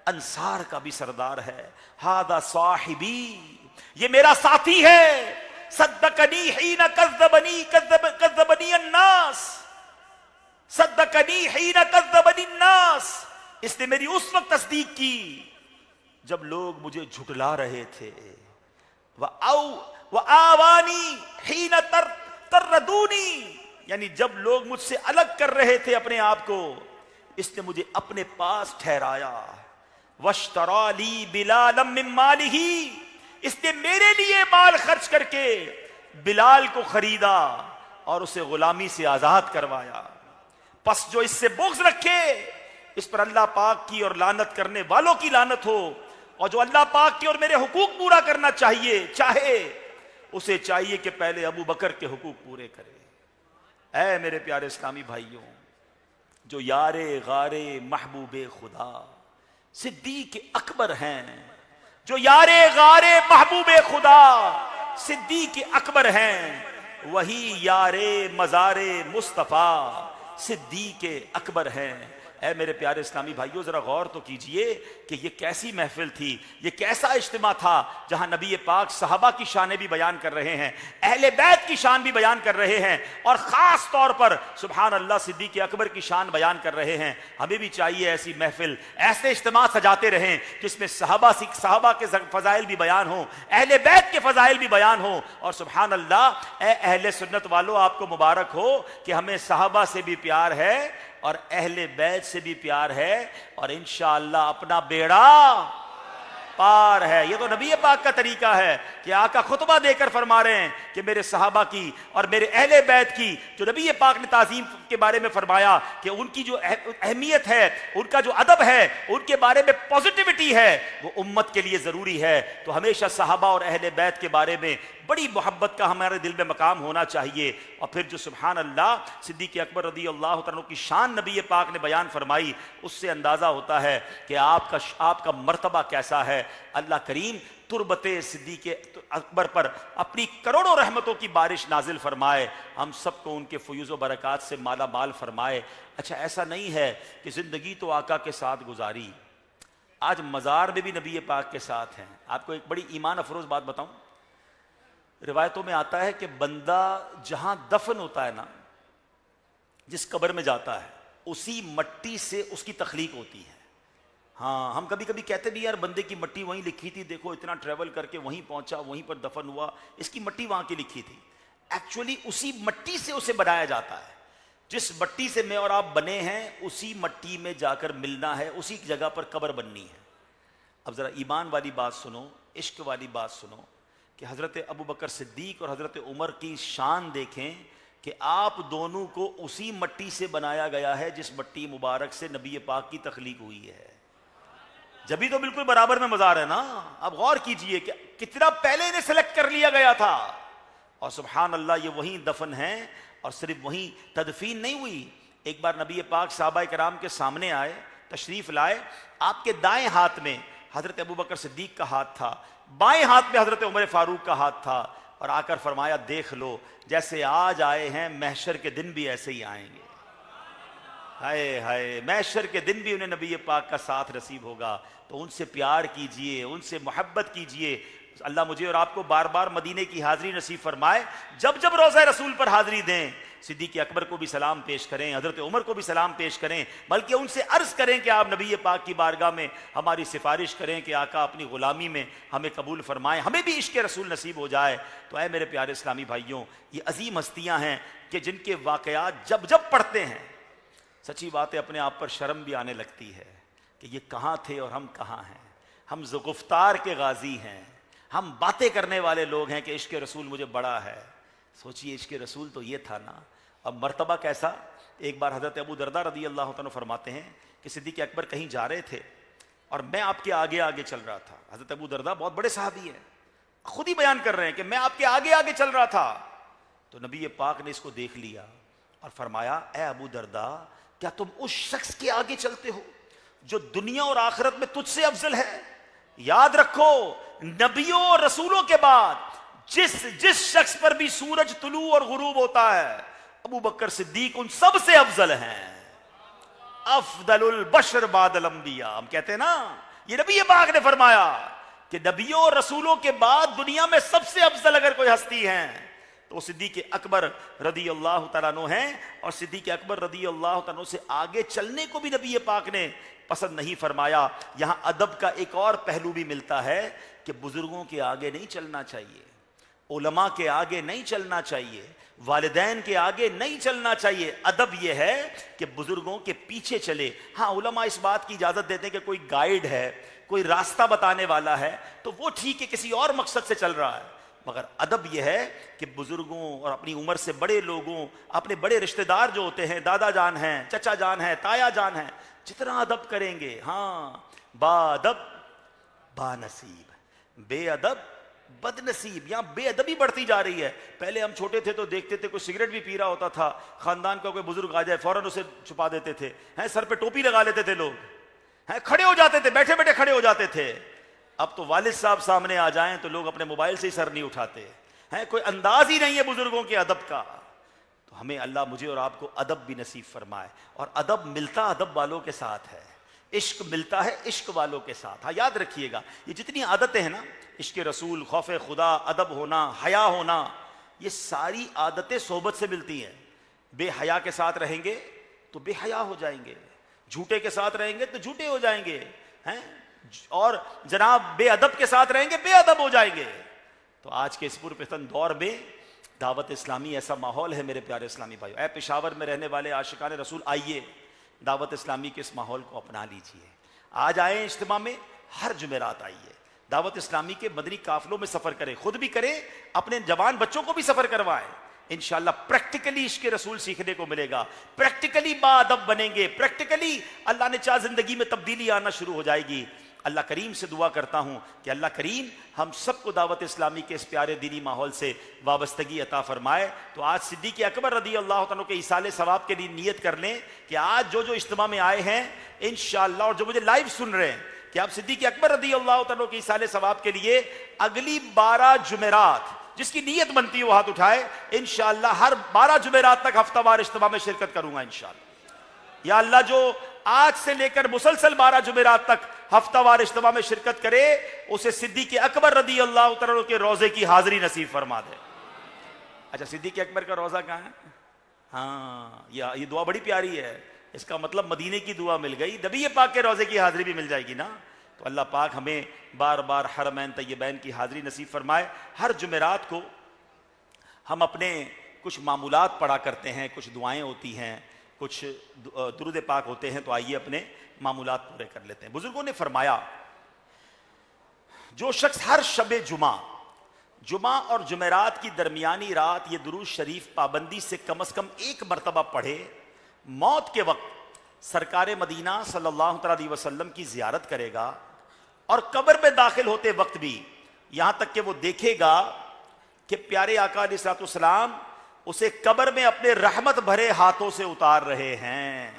انصار کا بھی سردار ہے. ہذا صاحبی، یہ میرا ساتھی ہے. صدقنی حین کذبنی الناس، صدقنی حین کذبنی الناس، اس نے میری اس وقت تصدیق کی جب لوگ مجھے جھٹلا رہے تھے. وآوانی حین تردونی، یعنی جب لوگ مجھ سے الگ کر رہے تھے اپنے آپ کو، اس نے مجھے اپنے پاس ٹھہرایا۔ واشترا لی بلالا من مالہ، اس نے میرے لیے مال خرچ کر کے بلال کو خریدا اور اسے غلامی سے آزاد کروایا۔ پس جو اس سے بغض رکھے اس پر اللہ پاک کی اور لعنت کرنے والوں کی لعنت ہو، اور جو اللہ پاک کے اور میرے حقوق پورا کرنا چاہے اسے چاہیے کہ پہلے ابو بکر کے حقوق پورے کرے۔ اے میرے پیارے اسلامی بھائیوں، جو یار غار محبوب خدا صدیق اکبر ہیں، جو یار غار محبوب خدا صدیق اکبر ہیں، وہی یار مزار مصطفیٰ صدیق اکبر ہیں۔ اے میرے پیارے اسلامی بھائیوں، ذرا غور تو کیجئے کہ یہ کیسی محفل تھی، یہ کیسا اجتماع تھا جہاں نبی پاک صحابہ کی شانیں بھی بیان کر رہے ہیں، اہل بیت کی شان بھی بیان کر رہے ہیں، اور خاص طور پر سبحان اللہ صدیق اکبر کی شان بیان کر رہے ہیں۔ ہمیں بھی چاہیے ایسی محفل، ایسے اجتماع سجاتے رہیں جس میں صحابہ کے فضائل بھی بیان ہوں، اہل بیت کے فضائل بھی بیان ہوں، اور سبحان اللہ اے اہل سنت والوں، آپ کو مبارک ہو کہ ہمیں صحابہ سے بھی پیار ہے اور اہل بیت سے بھی پیار ہے، اور انشاءاللہ اپنا بیڑا پار ہے۔ یہ تو نبی پاک کا طریقہ ہے کہ آقا خطبہ دے کر فرما رہے ہیں کہ میرے صحابہ کی اور میرے اہل بیت کی جو نبی پاک نے تعظیم کے بارے میں فرمایا کہ ان کی جو اہمیت ہے، ان کا جو ادب ہے، ان کے بارے میں پوزیٹیوٹی ہے، وہ امت کے لیے ضروری ہے۔ تو ہمیشہ صحابہ اور اہل بیت کے بارے میں بڑی محبت کا ہمارے دل میں مقام ہونا چاہیے۔ اور پھر جو سبحان اللہ صدیق اکبر رضی اللہ تعالیٰ کی شان نبی پاک نے بیان فرمائی، اس سے اندازہ ہوتا ہے کہ آپ کا مرتبہ کیسا ہے۔ اللہ کریم تربت صدیق اکبر پر اپنی کروڑوں رحمتوں کی بارش نازل فرمائے، ہم سب کو ان کے فیوز و برکات سے مالا مال فرمائے۔ اچھا، ایسا نہیں ہے کہ زندگی تو آقا کے ساتھ گزاری، آج مزار میں بھی نبی پاک کے ساتھ ہیں۔ آپ کو ایک بڑی ایمان افروز بات بتاؤں، روایتوں میں آتا ہے کہ بندہ جہاں دفن ہوتا ہے نا، جس قبر میں جاتا ہے، اسی مٹی سے اس کی تخلیق ہوتی ہے۔ ہاں، ہم کبھی کبھی کہتے بھی یار بندے کی مٹی وہیں لکھی تھی، دیکھو اتنا ٹریول کر کے وہیں پہنچا، وہیں پر دفن ہوا، اس کی مٹی وہاں کی لکھی تھی۔ ایکچولی اسی مٹی سے اسے بنایا جاتا ہے، جس مٹی سے میں اور آپ بنے ہیں اسی مٹی میں جا کر ملنا ہے، اسی جگہ پر قبر بننی ہے۔ اب ذرا ایمان والی بات سنو، عشق والی بات سنو کہ حضرت ابو بکر صدیق اور حضرت عمر کی شان دیکھیں کہ آپ دونوں کو اسی مٹی سے بنایا گیا ہے جس مٹی مبارک سے نبی پاک کی تخلیق ہوئی ہے۔ جبھی تو بالکل برابر میں مزار ہے نا۔ اب غور کیجئے کہ کتنا پہلے انہیں سلیکٹ کر لیا گیا تھا، اور سبحان اللہ یہ وہیں دفن ہیں، اور صرف وہیں تدفین نہیں ہوئی۔ ایک بار نبی پاک صحابہ کرام کے سامنے آئے، تشریف لائے، آپ کے دائیں ہاتھ میں حضرت ابو بکر صدیق کا ہاتھ تھا، بائیں ہاتھ میں حضرت عمر فاروق کا ہاتھ تھا، اور آ کر فرمایا دیکھ لو جیسے آج آئے ہیں محشر کے دن بھی ایسے ہی آئیں گے۔ ہائے ہائے، محشر کے دن بھی انہیں نبی پاک کا ساتھ نصیب ہوگا۔ تو ان سے پیار کیجئے، ان سے محبت کیجئے۔ اللہ مجھے اور آپ کو بار بار مدینے کی حاضری نصیب فرمائے۔ جب جب روضہ رسول پر حاضری دیں، صدیق اکبر کو بھی سلام پیش کریں، حضرت عمر کو بھی سلام پیش کریں، بلکہ ان سے عرض کریں کہ آپ نبی پاک کی بارگاہ میں ہماری سفارش کریں کہ آقا اپنی غلامی میں ہمیں قبول فرمائیں، ہمیں بھی عشق رسول نصیب ہو جائے۔ تو اے میرے پیارے اسلامی بھائیوں، یہ عظیم ہستیاں ہیں کہ جن کے واقعات جب جب پڑھتے ہیں، سچی بات ہے اپنے آپ پر شرم بھی آنے لگتی ہے کہ یہ کہاں تھے اور ہم کہاں ہیں۔ ہم گفتار کے غازی ہیں، ہم باتیں کرنے والے لوگ ہیں کہ عشق رسول مجھے بڑا ہے۔ سوچئے عشق رسول تو یہ تھا نا۔ اب مرتبہ کیسا، ایک بار حضرت ابو درداء رضی اللہ عنہ فرماتے ہیں کہ صدیق اکبر کہیں جا رہے تھے اور میں آپ کے آگے آگے چل رہا تھا۔ حضرت ابو درداء بہت بڑے صحابی ہیں، خود ہی بیان کر رہے ہیں کہ میں آپ کے آگے آگے چل رہا تھا۔ تو نبی پاک نے اس کو دیکھ لیا اور فرمایا اے ابو درداء، کیا تم اس شخص کے آگے چلتے ہو جو دنیا اور آخرت میں تجھ سے افضل ہے؟ یاد رکھو، نبیوں اور رسولوں کے بعد جس شخص پر بھی سورج طلوع اور غروب ہوتا ہے، ابو بکر صدیق ان سب سے افضل ہیں۔ افضل البشر بعد الانبیاء، ہم کہتے ہیں نا، یہ نبی پاک نے فرمایا کہ نبیوں اور رسولوں کے بعد دنیا میں سب سے افضل اگر کوئی ہستی ہیں تو صدیق اکبر رضی اللہ تعالیٰ عنہ ہیں۔ اور صدیق اکبر رضی اللہ تعالیٰ عنہ سے آگے چلنے کو بھی نبی پاک نے پسند نہیں فرمایا۔ یہاں ادب کا ایک اور پہلو بھی ملتا ہے کہ بزرگوں کے آگے نہیں چلنا چاہیے، علماء کے آگے نہیں چلنا چاہیے، والدین کے آگے نہیں چلنا چاہیے. ادب یہ ہے کہ بزرگوں کے پیچھے چلے. ہاں علماء اس بات کی اجازت دیتے ہیں کہ کوئی گائیڈ ہے, کوئی راستہ بتانے والا ہے تو وہ ٹھیک ہے, کسی اور مقصد سے چل رہا ہے, مگر ادب یہ ہے کہ بزرگوں اور اپنی عمر سے بڑے لوگوں, اپنے بڑے رشتہ دار جو ہوتے ہیں, دادا جان ہیں, چچا جان ہیں, تایا جان ہیں, جتنا ادب کریں گے, ہاں با ادب با نصیب, بے ادب بد نصیب. یہاں بے ادبی بڑھتی جا رہی ہے. پہلے ہم چھوٹے تھے تو دیکھتے تھے کوئی سگریٹ بھی پی رہا ہوتا تھا, خاندان کا کوئی بزرگ آ جائے فوراً اسے چھپا دیتے تھے, سر پہ ٹوپی لگا لیتے تھے لوگ, کھڑے ہو جاتے تھے, بیٹھے بیٹھے کھڑے ہو جاتے تھے. اب تو والد صاحب سامنے آ جائیں تو لوگ اپنے موبائل سے ہی سر نہیں اٹھاتے ہیں, کوئی انداز ہی نہیں ہے بزرگوں کے ادب کا. تو ہمیں اللہ مجھے اور آپ کو ادب بھی نصیب فرمائے, اور ادب ملتا ادب والوں کے ساتھ ہے, عشق ملتا ہے عشق والوں کے ساتھ. ہاں یاد رکھیے گا, یہ جتنی عادتیں ہیں نا, عشق رسول, خوف خدا, ادب ہونا, حیا ہونا, یہ ساری عادتیں صحبت سے ملتی ہیں. بے حیا کے ساتھ رہیں گے تو بے حیا ہو جائیں گے, جھوٹے کے ساتھ رہیں گے تو جھوٹے ہو جائیں گے, اور جناب بے ادب کے ساتھ رہیں گے بے ادب ہو جائیں گے. تو آج کے اس پرفتن دور میں دعوت اسلامی ایسا ماحول ہے میرے پیارے اسلامی بھائیو. اے پشاور میں رہنے والے عاشقان رسول, آئیے دعوت اسلامی کے اس ماحول کو اپنا لیجئے. آج آئیں اجتماع میں, ہر جمعرات آئیے, دعوت اسلامی کے مدنی قافلوں میں سفر کریں, خود بھی کریں, اپنے جوان بچوں کو بھی سفر کروائیں. انشاءاللہ پریکٹیکلی عشق رسول سیکھنے کو ملے گا, پریکٹیکلی با ادب بنیں گے, پریکٹیکلی اللہ نے چاہ زندگی میں تبدیلی آنا شروع ہو جائے گی. اللہ کریم سے دعا کرتا ہوں کہ اللہ کریم ہم سب کو دعوت اسلامی کے اس پیارے دینی ماحول سے وابستگی عطا فرمائے. تو آج صدیق اکبر رضی اللہ تعالیٰ کے ایصال ثواب کے لیے نیت کر لیں کہ آج جو اجتماع میں آئے ہیں انشاءاللہ, اور جو مجھے لائیو سن رہے ہیں, کہ آپ صدیق اکبر رضی اللہ تعالیٰ کے ایصال ثواب کے لیے اگلی 12 جمعرات جس کی نیت بنتی ہے وہ ہاتھ اٹھائے. انشاءاللہ ہر 12 جمعرات تک ہفتہ وار اجتماع میں شرکت کروں گا انشاءاللہ. یا اللہ جو آج سے لے کر مسلسل 12 جمعرات تک ہفتہ وار اجتماع میں شرکت کرے, اسے صدیق اکبر رضی اللہ تعالیٰ کے روضے کی حاضری نصیب فرما دے. اچھا, صدیق اکبر کا روضہ کہاں ہے؟ ہاں, یہ دعا بڑی پیاری ہے, اس کا مطلب مدینے کی دعا مل گئی, نبی پاک کے روضے کی حاضری بھی مل جائے گی نا. تو اللہ پاک ہمیں بار بار حرمین طیبین کی حاضری نصیب فرمائے. ہر جمعرات کو ہم اپنے کچھ معمولات پڑھا کرتے ہیں, کچھ دعائیں ہوتی ہیں, کچھ درود پاک ہوتے ہیں, تو آئیے اپنے معمولات پورے کر لیتے ہیں. بزرگوں نے فرمایا جو شخص ہر شب جمعہ اور جمعرات کی درمیانی رات یہ درود شریف پابندی سے کم از کم 1 مرتبہ پڑھے, موت کے وقت سرکار مدینہ صلی اللہ علیہ وسلم کی زیارت کرے گا, اور قبر میں داخل ہوتے وقت بھی یہاں تک کہ وہ دیکھے گا کہ پیارے آقا علیہ الصلوۃ والسلام اسے قبر میں اپنے رحمت بھرے ہاتھوں سے اتار رہے ہیں.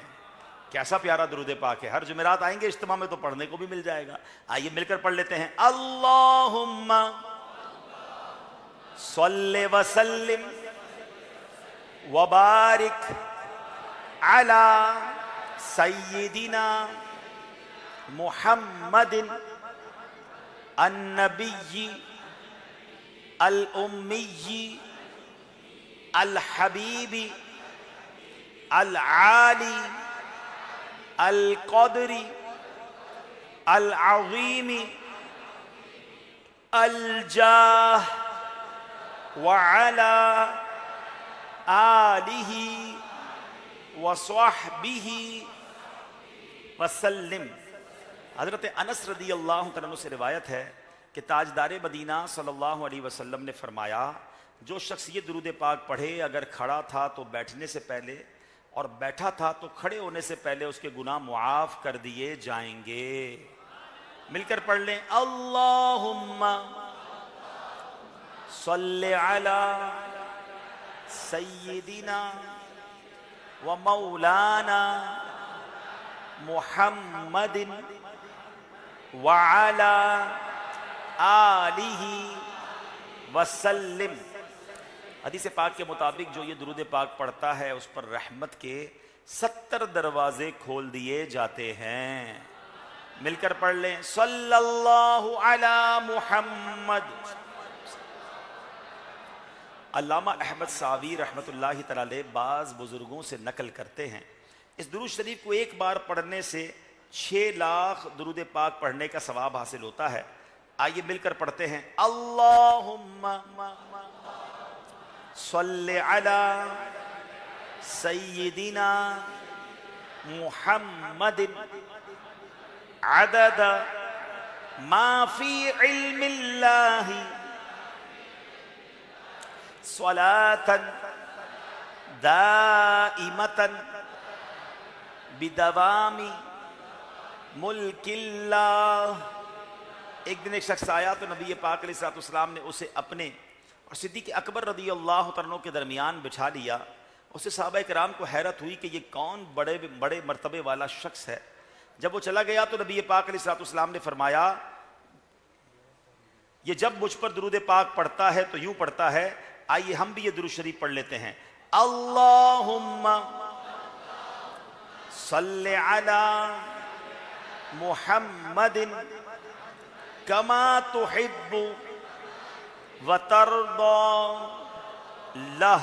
کیسا پیارا درود پاک ہے. ہر جمعرات آئیں گے اجتماع میں تو پڑھنے کو بھی مل جائے گا. آئیے مل کر پڑھ لیتے ہیں. اللہم صلی وسلم وبارک علی سیدنا محمد النبی الامی الحبیب العالی القدر العظیم الجاہ وعلی آلہ وصحبہ وسلم. حضرت انس رضی اللہ عنہ سے روایت ہے کہ تاجدار مدینہ صلی اللہ علیہ وسلم نے فرمایا جو شخص یہ درود پاک پڑھے, اگر کھڑا تھا تو بیٹھنے سے پہلے, اور بیٹھا تھا تو کھڑے ہونے سے پہلے اس کے گناہ معاف کر دیے جائیں گے. مل کر پڑھ لیں. اللہم صلی علی سیدنا و مولانا محمد وعلی آلہ وسلم. حدیث پاک کے مطابق جو یہ درود پاک پڑھتا ہے اس پر رحمت کے 70 دروازے کھول دیے جاتے ہیں. مل کر پڑھ لیں. صلی اللہ علی محمد. علامہ احمد ساوی رحمۃ اللہ تعالی بعض بزرگوں سے نقل کرتے ہیں اس درود شریف کو ایک بار پڑھنے سے 6 لاکھ درود پاک پڑھنے کا ثواب حاصل ہوتا ہے. آئیے مل کر پڑھتے ہیں. اللہم صلی علی سیدنا محمد عدد ما فی علم اللہ صلاة دائمة بدوام ملک اللہ. ایک دن ایک شخص آیا تو نبی پاک علیہ السلام نے اسے اپنے اور صدیق اکبر رضی اللہ عنہ کے درمیان بٹھا لیا. اسے صحابہ کرام کو حیرت ہوئی کہ یہ کون بڑے بڑے مرتبے والا شخص ہے. جب وہ چلا گیا تو نبی پاک علیہ السلام نے فرمایا یہ جب مجھ پر درود پاک پڑھتا ہے تو یوں پڑھتا ہے, آئیے ہم بھی یہ درود شریف پڑھ لیتے ہیں. اللہم صلی علی محمد کما تحب وترضى لہ.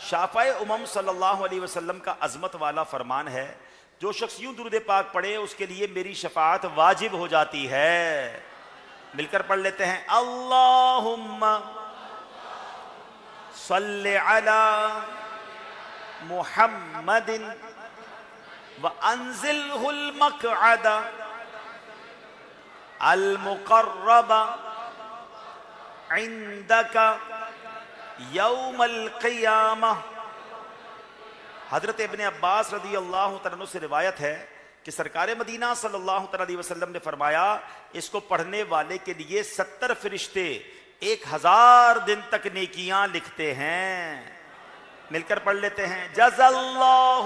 شافع امم صلی اللہ علیہ وسلم کا عظمت والا فرمان ہے, جو شخص یوں درود پاک پڑھے اس کے لیے میری شفاعت واجب ہو جاتی ہے. مل کر پڑھ لیتے ہیں. اللہم صلی علی محمد وانزلہ المقعد المقرب عندک یوم القیامہ. حضرت ابن عباس رضی اللہ عنہ سے روایت ہے کہ سرکار مدینہ صلی اللہ علیہ وسلم نے فرمایا اس کو پڑھنے والے کے لیے 70 فرشتے 1000 دن تک نیکیاں لکھتے ہیں. مل کر پڑھ لیتے ہیں. جزا اللہ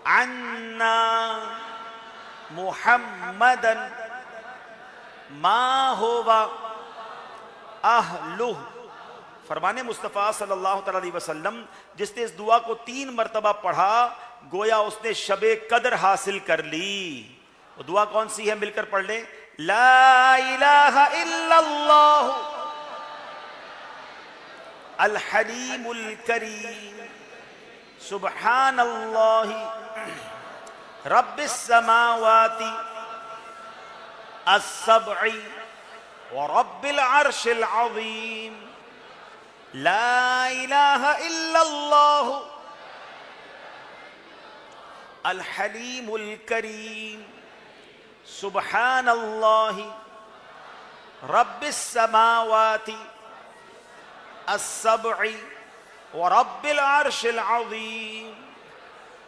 عنا محمدا ما ہوا اہلہ. فرمان مصطفیٰ صلی اللہ علیہ وسلم جس نے اس دعا کو 3 مرتبہ پڑھا گویا اس نے شب قدر حاصل کر لی. وہ دعا کون سی ہے؟ مل کر پڑھ لیں. لا الہ الا اللہ الحلیم الکریم سبحان اللہ رب السماوات السبع ورب العرش العظیم. لا الہ الا اللہ الحلیم الکریم سبحان اللہ رب السماوات السبع ورب العرش العظیم.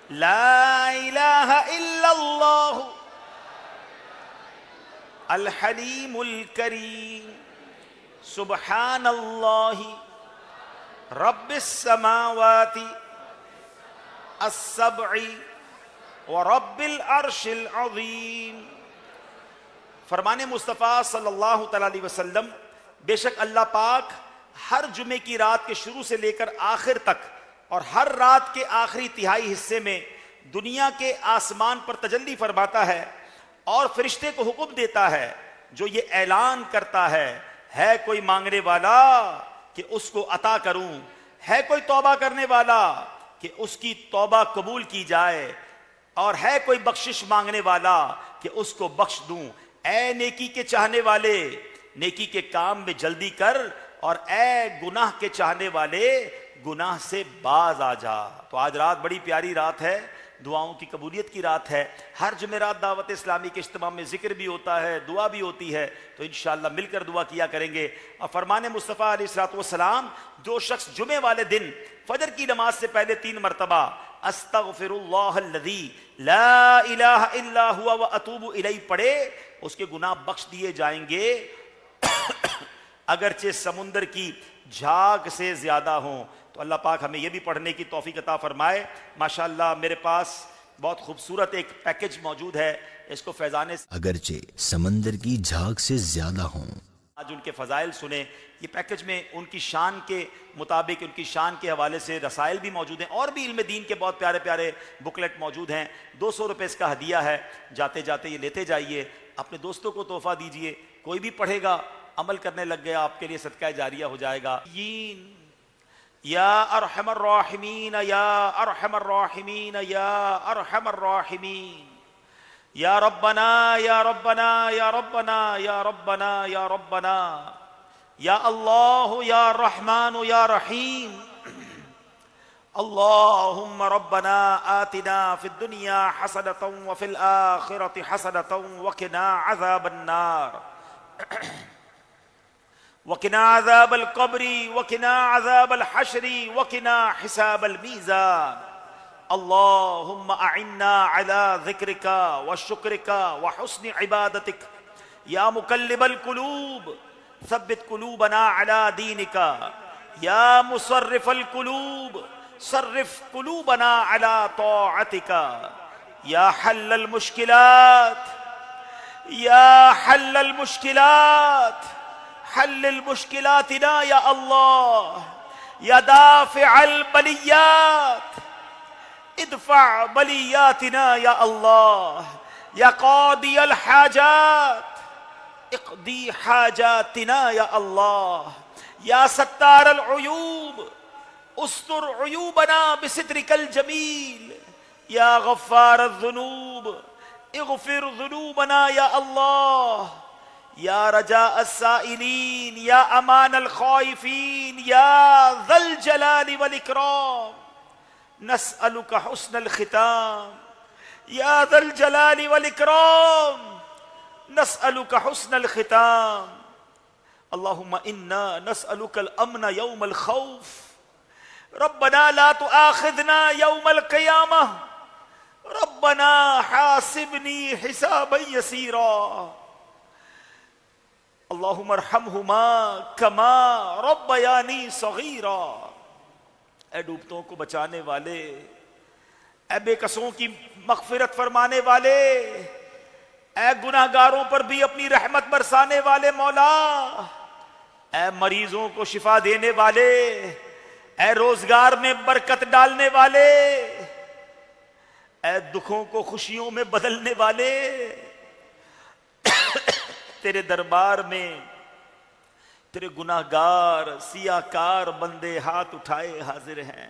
لا الہ الا اللہ الحلیم الکریم سبحان اللہ رب السماوات السبع ورب العرش العظیم. فرمان مصطفیٰ صلی اللہ علیہ وسلم بے شک اللہ پاک ہر جمعے کی رات کے شروع سے لے کر آخر تک اور ہر رات کے آخری تہائی حصے میں دنیا کے آسمان پر تجلی فرماتا ہے اور فرشتے کو حکم دیتا ہے جو یہ اعلان کرتا ہے کوئی مانگنے والا کہ اس کو عطا کروں, ہے کوئی توبہ کرنے والا کہ اس کی توبہ قبول کی جائے, اور ہے کوئی بخشش مانگنے والا کہ اس کو بخش دوں. اے نیکی کے چاہنے والے نیکی کے کام میں جلدی کر, اور اے گناہ کے چاہنے والے گناہ سے باز آ جا. تو آج رات بڑی پیاری رات ہے, دعاؤں کی قبولیت کی رات ہے. ہر جمعرات دعوت اسلامی کے اجتماع میں ذکر بھی ہوتا ہے, دعا بھی ہوتی ہے, تو انشاءاللہ مل کر دعا کیا کریں گے. اور فرمان مصطفیٰ علیہ الصلوۃ والسلام جو شخص جمعے والے دن فجر کی نماز سے پہلے 3 مرتبہ استغفر اللہ الذی لا الہ الا ہوا واتوب الیہ پڑھے اس کے گناہ بخش دیے جائیں گے اگرچہ سمندر کی جھاگ سے زیادہ ہوں. تو اللہ پاک ہمیں یہ بھی پڑھنے کی توفیق عطا فرمائے. ماشاءاللہ میرے پاس بہت خوبصورت ایک پیکج موجود ہے, اس کو فیضان اگرچہ سمندر کی جھاگ سے زیادہ ہوں. آج ان کے فضائل سنیں. یہ پیکج میں ان کی شان کے مطابق ان کی شان کے حوالے سے رسائل بھی موجود ہیں, اور بھی علم دین کے بہت پیارے پیارے بکلیٹ موجود ہیں. 200 روپے اس کا ہدیہ ہے, جاتے جاتے یہ لیتے جائیے, اپنے دوستوں کو تحفہ دیجئے. کوئی بھی پڑھے گا عمل کرنے لگ گیا آپ کے لیے صدقہ جاریہ ہو جائے گا. یا ارحم الراحمین یا ارحم الراحمین یا ارحم الراحمین یا ربنا یا ربنا یا ربنا یا ربنا یا ربنا یا اللہ یا رحمان یا رحیم. اللہم ربنا آتنا فی الدنیا حسنۃ وفی الآخرۃ حسنۃ وقنا عذاب النار وقنا عذاب القبر وقنا عذاب الحشر وقنا حساب المیزان. اللہم اعنا علی ذکرک وشکرک وحسن عبادتک یا مقلب القلوب ثبت قلوبنا علی دینک یا مصرف القلوب صرف قلوبنا علی طاعتک یا حل المشکلات یا حل المشکلات حل المشکلاتنا یا اللہ یا دافع البلیات ادفع بلیاتنا یا اللہ یا قاضی الحاجات اقضی حاجاتنا یا اللہ یا ستار العیوب استر عیوبنا بسترک الجمیل یا غفار الذنوب اغفر ذنوبنا یا اللہ یا رجاء السائلین یا امان الخائفین یا ذا الجلال والاکرام نسألک حسن الختام یا ذا الجلال والاکرام نسألک حسن الختام. اللہم انا نسألک الامن یوم الخوف ربنا لا تؤاخذنا یوم القیامہ ربنا حاسبنی حسابا یسیرا. اللہم ارحمہما کما ربیانی صغیرا. اے ڈوبتوں کو بچانے والے، اے بے کسوں کی مغفرت فرمانے والے، اے گناہگاروں پر بھی اپنی رحمت برسانے والے مولا، اے مریضوں کو شفا دینے والے، اے روزگار میں برکت ڈالنے والے، اے دکھوں کو خوشیوں میں بدلنے والے، تیرے دربار میں تیرے گناہگار سیاہکار بندے ہاتھ اٹھائے حاضر ہیں،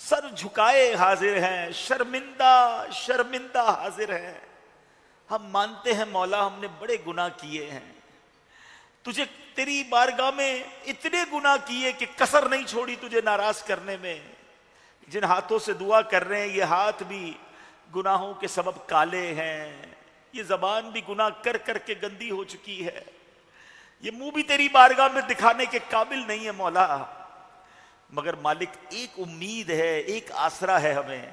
سر جھکائے حاضر ہیں، شرمندہ حاضر ہیں. ہم مانتے ہیں مولا ہم نے بڑے گناہ کیے ہیں، تجھے تیری بارگاہ میں اتنے گناہ کیے کہ کسر نہیں چھوڑی تجھے ناراض کرنے میں. جن ہاتھوں سے دعا کر رہے ہیں یہ ہاتھ بھی گناہوں کے سبب کالے ہیں، یہ زبان بھی گناہ کر کر کے گندی ہو چکی ہے، یہ منہ بھی تیری بارگاہ میں دکھانے کے قابل نہیں ہے مولا. مگر مالک ایک امید ہے، ایک آسرا ہے ہمیں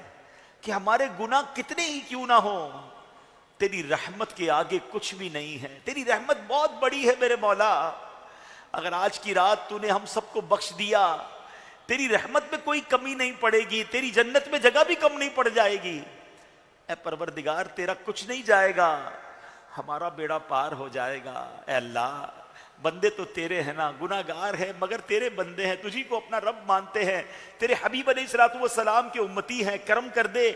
کہ ہمارے گناہ کتنے ہی کیوں نہ ہوں، تیری رحمت کے آگے کچھ بھی نہیں ہے. تیری رحمت بہت بڑی ہے میرے مولا. اگر آج کی رات تو نے ہم سب کو بخش دیا، تیری رحمت میں کوئی کمی نہیں پڑے گی، تیری جنت میں جگہ بھی کم نہیں پڑ جائے گی. اے پروردگار تیرا کچھ نہیں جائے گا، ہمارا بیڑا پار ہو جائے گا. اے اللہ بندے تو تیرے ہیں نا، گناہگار ہیں مگر تیرے بندے ہیں، تجھی کو اپنا رب مانتے ہیں، تیرے حبیب علیہ الصلوۃ والسلام کے امتی ہیں. کرم کر دے،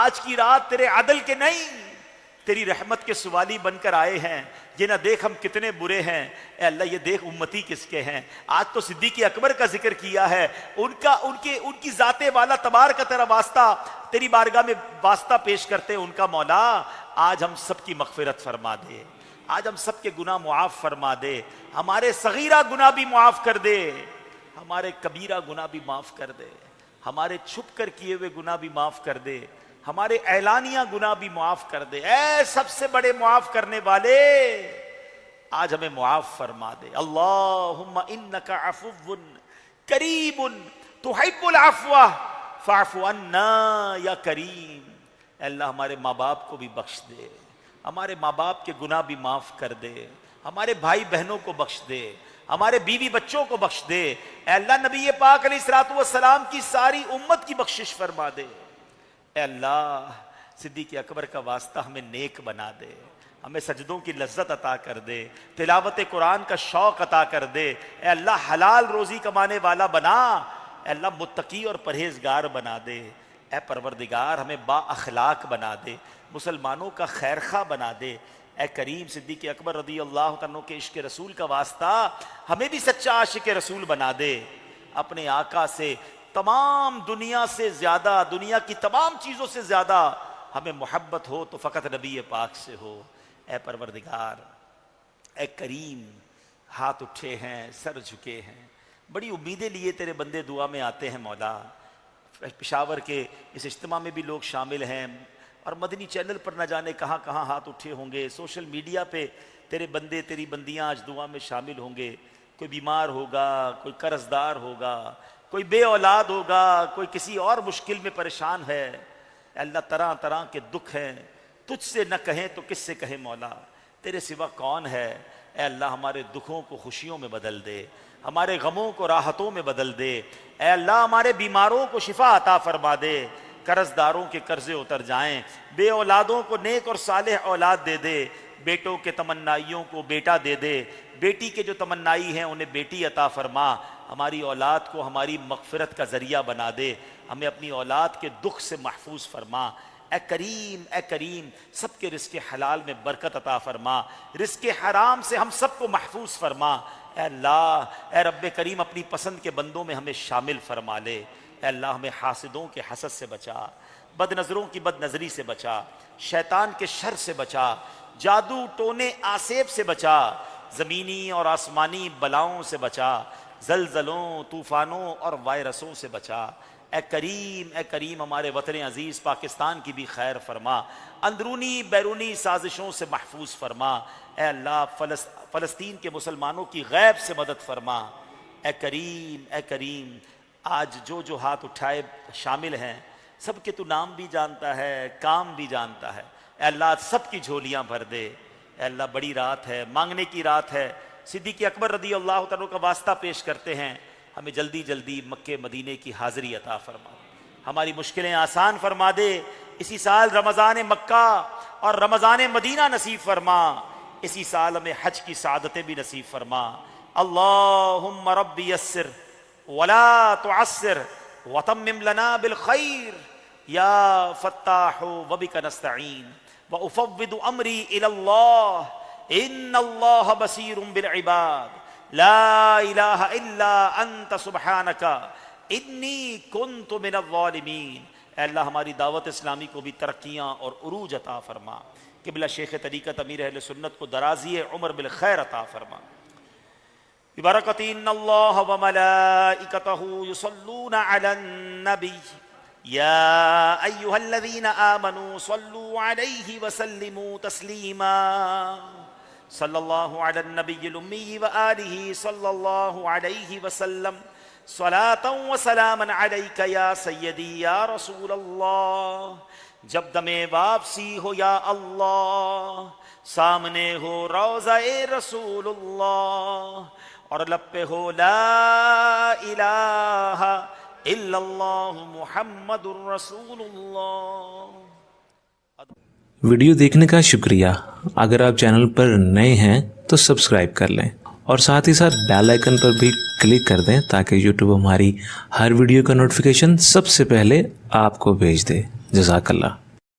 آج کی رات تیرے عدل کے نہیں تیری رحمت کے سوالی بن کر آئے ہیں. یہ نہ دیکھ ہم کتنے برے ہیں، اے اللہ یہ دیکھ امتی کس کے ہیں. آج تو صدیق اکبر کا ذکر کیا ہے، ان کی ذات والا تبارک کا تیرا واسطہ تیری بارگاہ میں واسطہ پیش کرتے ان کا مولا. آج ہم سب کی مغفرت فرما دے، آج ہم سب کے گناہ معاف فرما دے، ہمارے صغیرہ گناہ بھی معاف کر دے، ہمارے کبیرہ گناہ بھی معاف کر دے، ہمارے چھپ کر کیے ہوئے گناہ بھی معاف کر دے، ہمارے اعلانیہ گناہ بھی معاف کر دے. اے سب سے بڑے معاف کرنے والے آج ہمیں معاف فرما دے. اللہم انک عفو کریم تحب العفو فاعف عنا یا کریم. اے اللہ ہمارے ماں باپ کو بھی بخش دے، ہمارے ماں باپ کے گناہ بھی معاف کر دے، ہمارے بھائی بہنوں کو بخش دے، ہمارے بیوی بچوں کو بخش دے. اے اللہ نبی پاک علیہ الصلوۃ والسلام کی ساری امت کی بخشش فرما دے. اے اللہ صدیق اکبر کا واسطہ ہمیں نیک بنا دے، ہمیں سجدوں کی لذت عطا کر دے، تلاوت قرآن کا شوق عطا کر دے. اے اللہ حلال روزی کمانے والا بنا، اے اللہ متقی اور پرہیزگار بنا دے. اے پروردگار ہمیں با اخلاق بنا دے، مسلمانوں کا خیرخواہ بنا دے. اے کریم صدیق اکبر رضی اللہ عنہ کے عشق رسول کا واسطہ ہمیں بھی سچا عاشق رسول بنا دے. اپنے آقا سے تمام دنیا سے زیادہ، دنیا کی تمام چیزوں سے زیادہ ہمیں محبت ہو تو فقط نبی پاک سے ہو. اے پروردگار، اے کریم، ہاتھ اٹھے ہیں، سر جھکے ہیں، بڑی امیدیں لیے تیرے بندے دعا میں آتے ہیں مولا۔ پشاور کے اس اجتماع میں بھی لوگ شامل ہیں، اور مدنی چینل پر نہ جانے کہاں کہاں ہاتھ اٹھے ہوں گے، سوشل میڈیا پہ تیرے بندے تیری بندیاں آج دعا میں شامل ہوں گے۔ کوئی بیمار ہوگا، کوئی قرض دار ہوگا، کوئی بے اولاد ہوگا، کوئی کسی اور مشکل میں پریشان ہے۔ اے اللہ طرح طرح کے دکھ ہیں، تجھ سے نہ کہیں تو کس سے کہیں مولا، تیرے سوا کون ہے۔ اے اللہ ہمارے دکھوں کو خوشیوں میں بدل دے، ہمارے غموں کو راحتوں میں بدل دے۔ اے اللہ ہمارے بیماروں کو شفا عطا فرما دے، قرض داروں کے قرضے اتر جائیں، بے اولادوں کو نیک اور صالح اولاد دے دے، بیٹوں کے تمنائیوں کو بیٹا دے دے، بیٹی کے جو تمنائی ہیں انہیں بیٹی عطا فرما، ہماری اولاد کو ہماری مغفرت کا ذریعہ بنا دے، ہمیں اپنی اولاد کے دکھ سے محفوظ فرما۔ اے کریم سب کے رزق حلال میں برکت عطا فرما، رزق حرام سے ہم سب کو محفوظ فرما۔ اے اللہ، اے رب کریم اپنی پسند کے بندوں میں ہمیں شامل فرما لے۔ اے اللہ ہمیں حاسدوں کے حسد سے بچا، بد نظروں کی بد نظری سے بچا، شیطان کے شر سے بچا، جادو ٹونے آسیب سے بچا، زمینی اور آسمانی بلاؤں سے بچا، زلزلوں، طوفانوں اور وائرسوں سے بچا۔ اے کریم ہمارے وطن عزیز پاکستان کی بھی خیر فرما، اندرونی بیرونی سازشوں سے محفوظ فرما۔ اے اللہ فلسطین کے مسلمانوں کی غیب سے مدد فرما۔ اے کریم آج جو ہاتھ اٹھائے شامل ہیں سب کے تو نام بھی جانتا ہے، کام بھی جانتا ہے۔ اے اللہ سب کی جھولیاں بھر دے۔ اے اللہ بڑی رات ہے، مانگنے کی رات ہے، صدیق اکبر رضی اللہ تعالیٰ کا واسطہ پیش کرتے ہیں، ہمیں جلدی جلدی مکے مدینے کی حاضری عطا فرما، ہماری مشکلیں آسان فرما دے۔ اسی سال رمضان مکہ اور رمضان مدینہ نصیب فرما، اسی سال ہمیں حج کی سعادتیں بھی نصیب فرما۔ اللہم رب یسر ولا تعسر وتمم لنا بالخیر یا فتاح وبک نستعین وافوض امری الی اللہ ان اللہ بصیر بالعباد لا الہ الا انت سبحانک انی کنت من الظالمین۔ اے اللہ ہماری دعوت اسلامی کو بھی ترقیاں اور عروج عطا فرما، قبلہ شیخ طریقت امیر اہل سنت کو درازی عمر بالخیر عطا فرما۔ ببرکت ان اللہ وملائکتہ یصلون علی النبی یا ایہا الذین آمنوا صلوا علیہ وسلموا تسلیما۔ صلی اللہ علی النبی الامی وآلہ صلی اللہ علیہ وسلم صلاة و سلاما علیک یا سیدی یا رسول اللہ۔ جب دم واپسی ہو یا اللہ، سامنے ہو روضہ رسول اللہ، اور لب پہ ہو لا الہ الا اللہ محمد الرسول اللہ۔ ویڈیو دیکھنے کا شکریہ۔ اگر آپ چینل پر نئے ہیں تو سبسکرائب کر لیں اور ساتھ ہی ساتھ بیل آئیکن پر بھی کلک کر دیں تاکہ یوٹیوب ہماری ہر ویڈیو کا نوٹیفیکیشن سب سے پہلے آپ کو بھیج دے۔ جزاک اللہ۔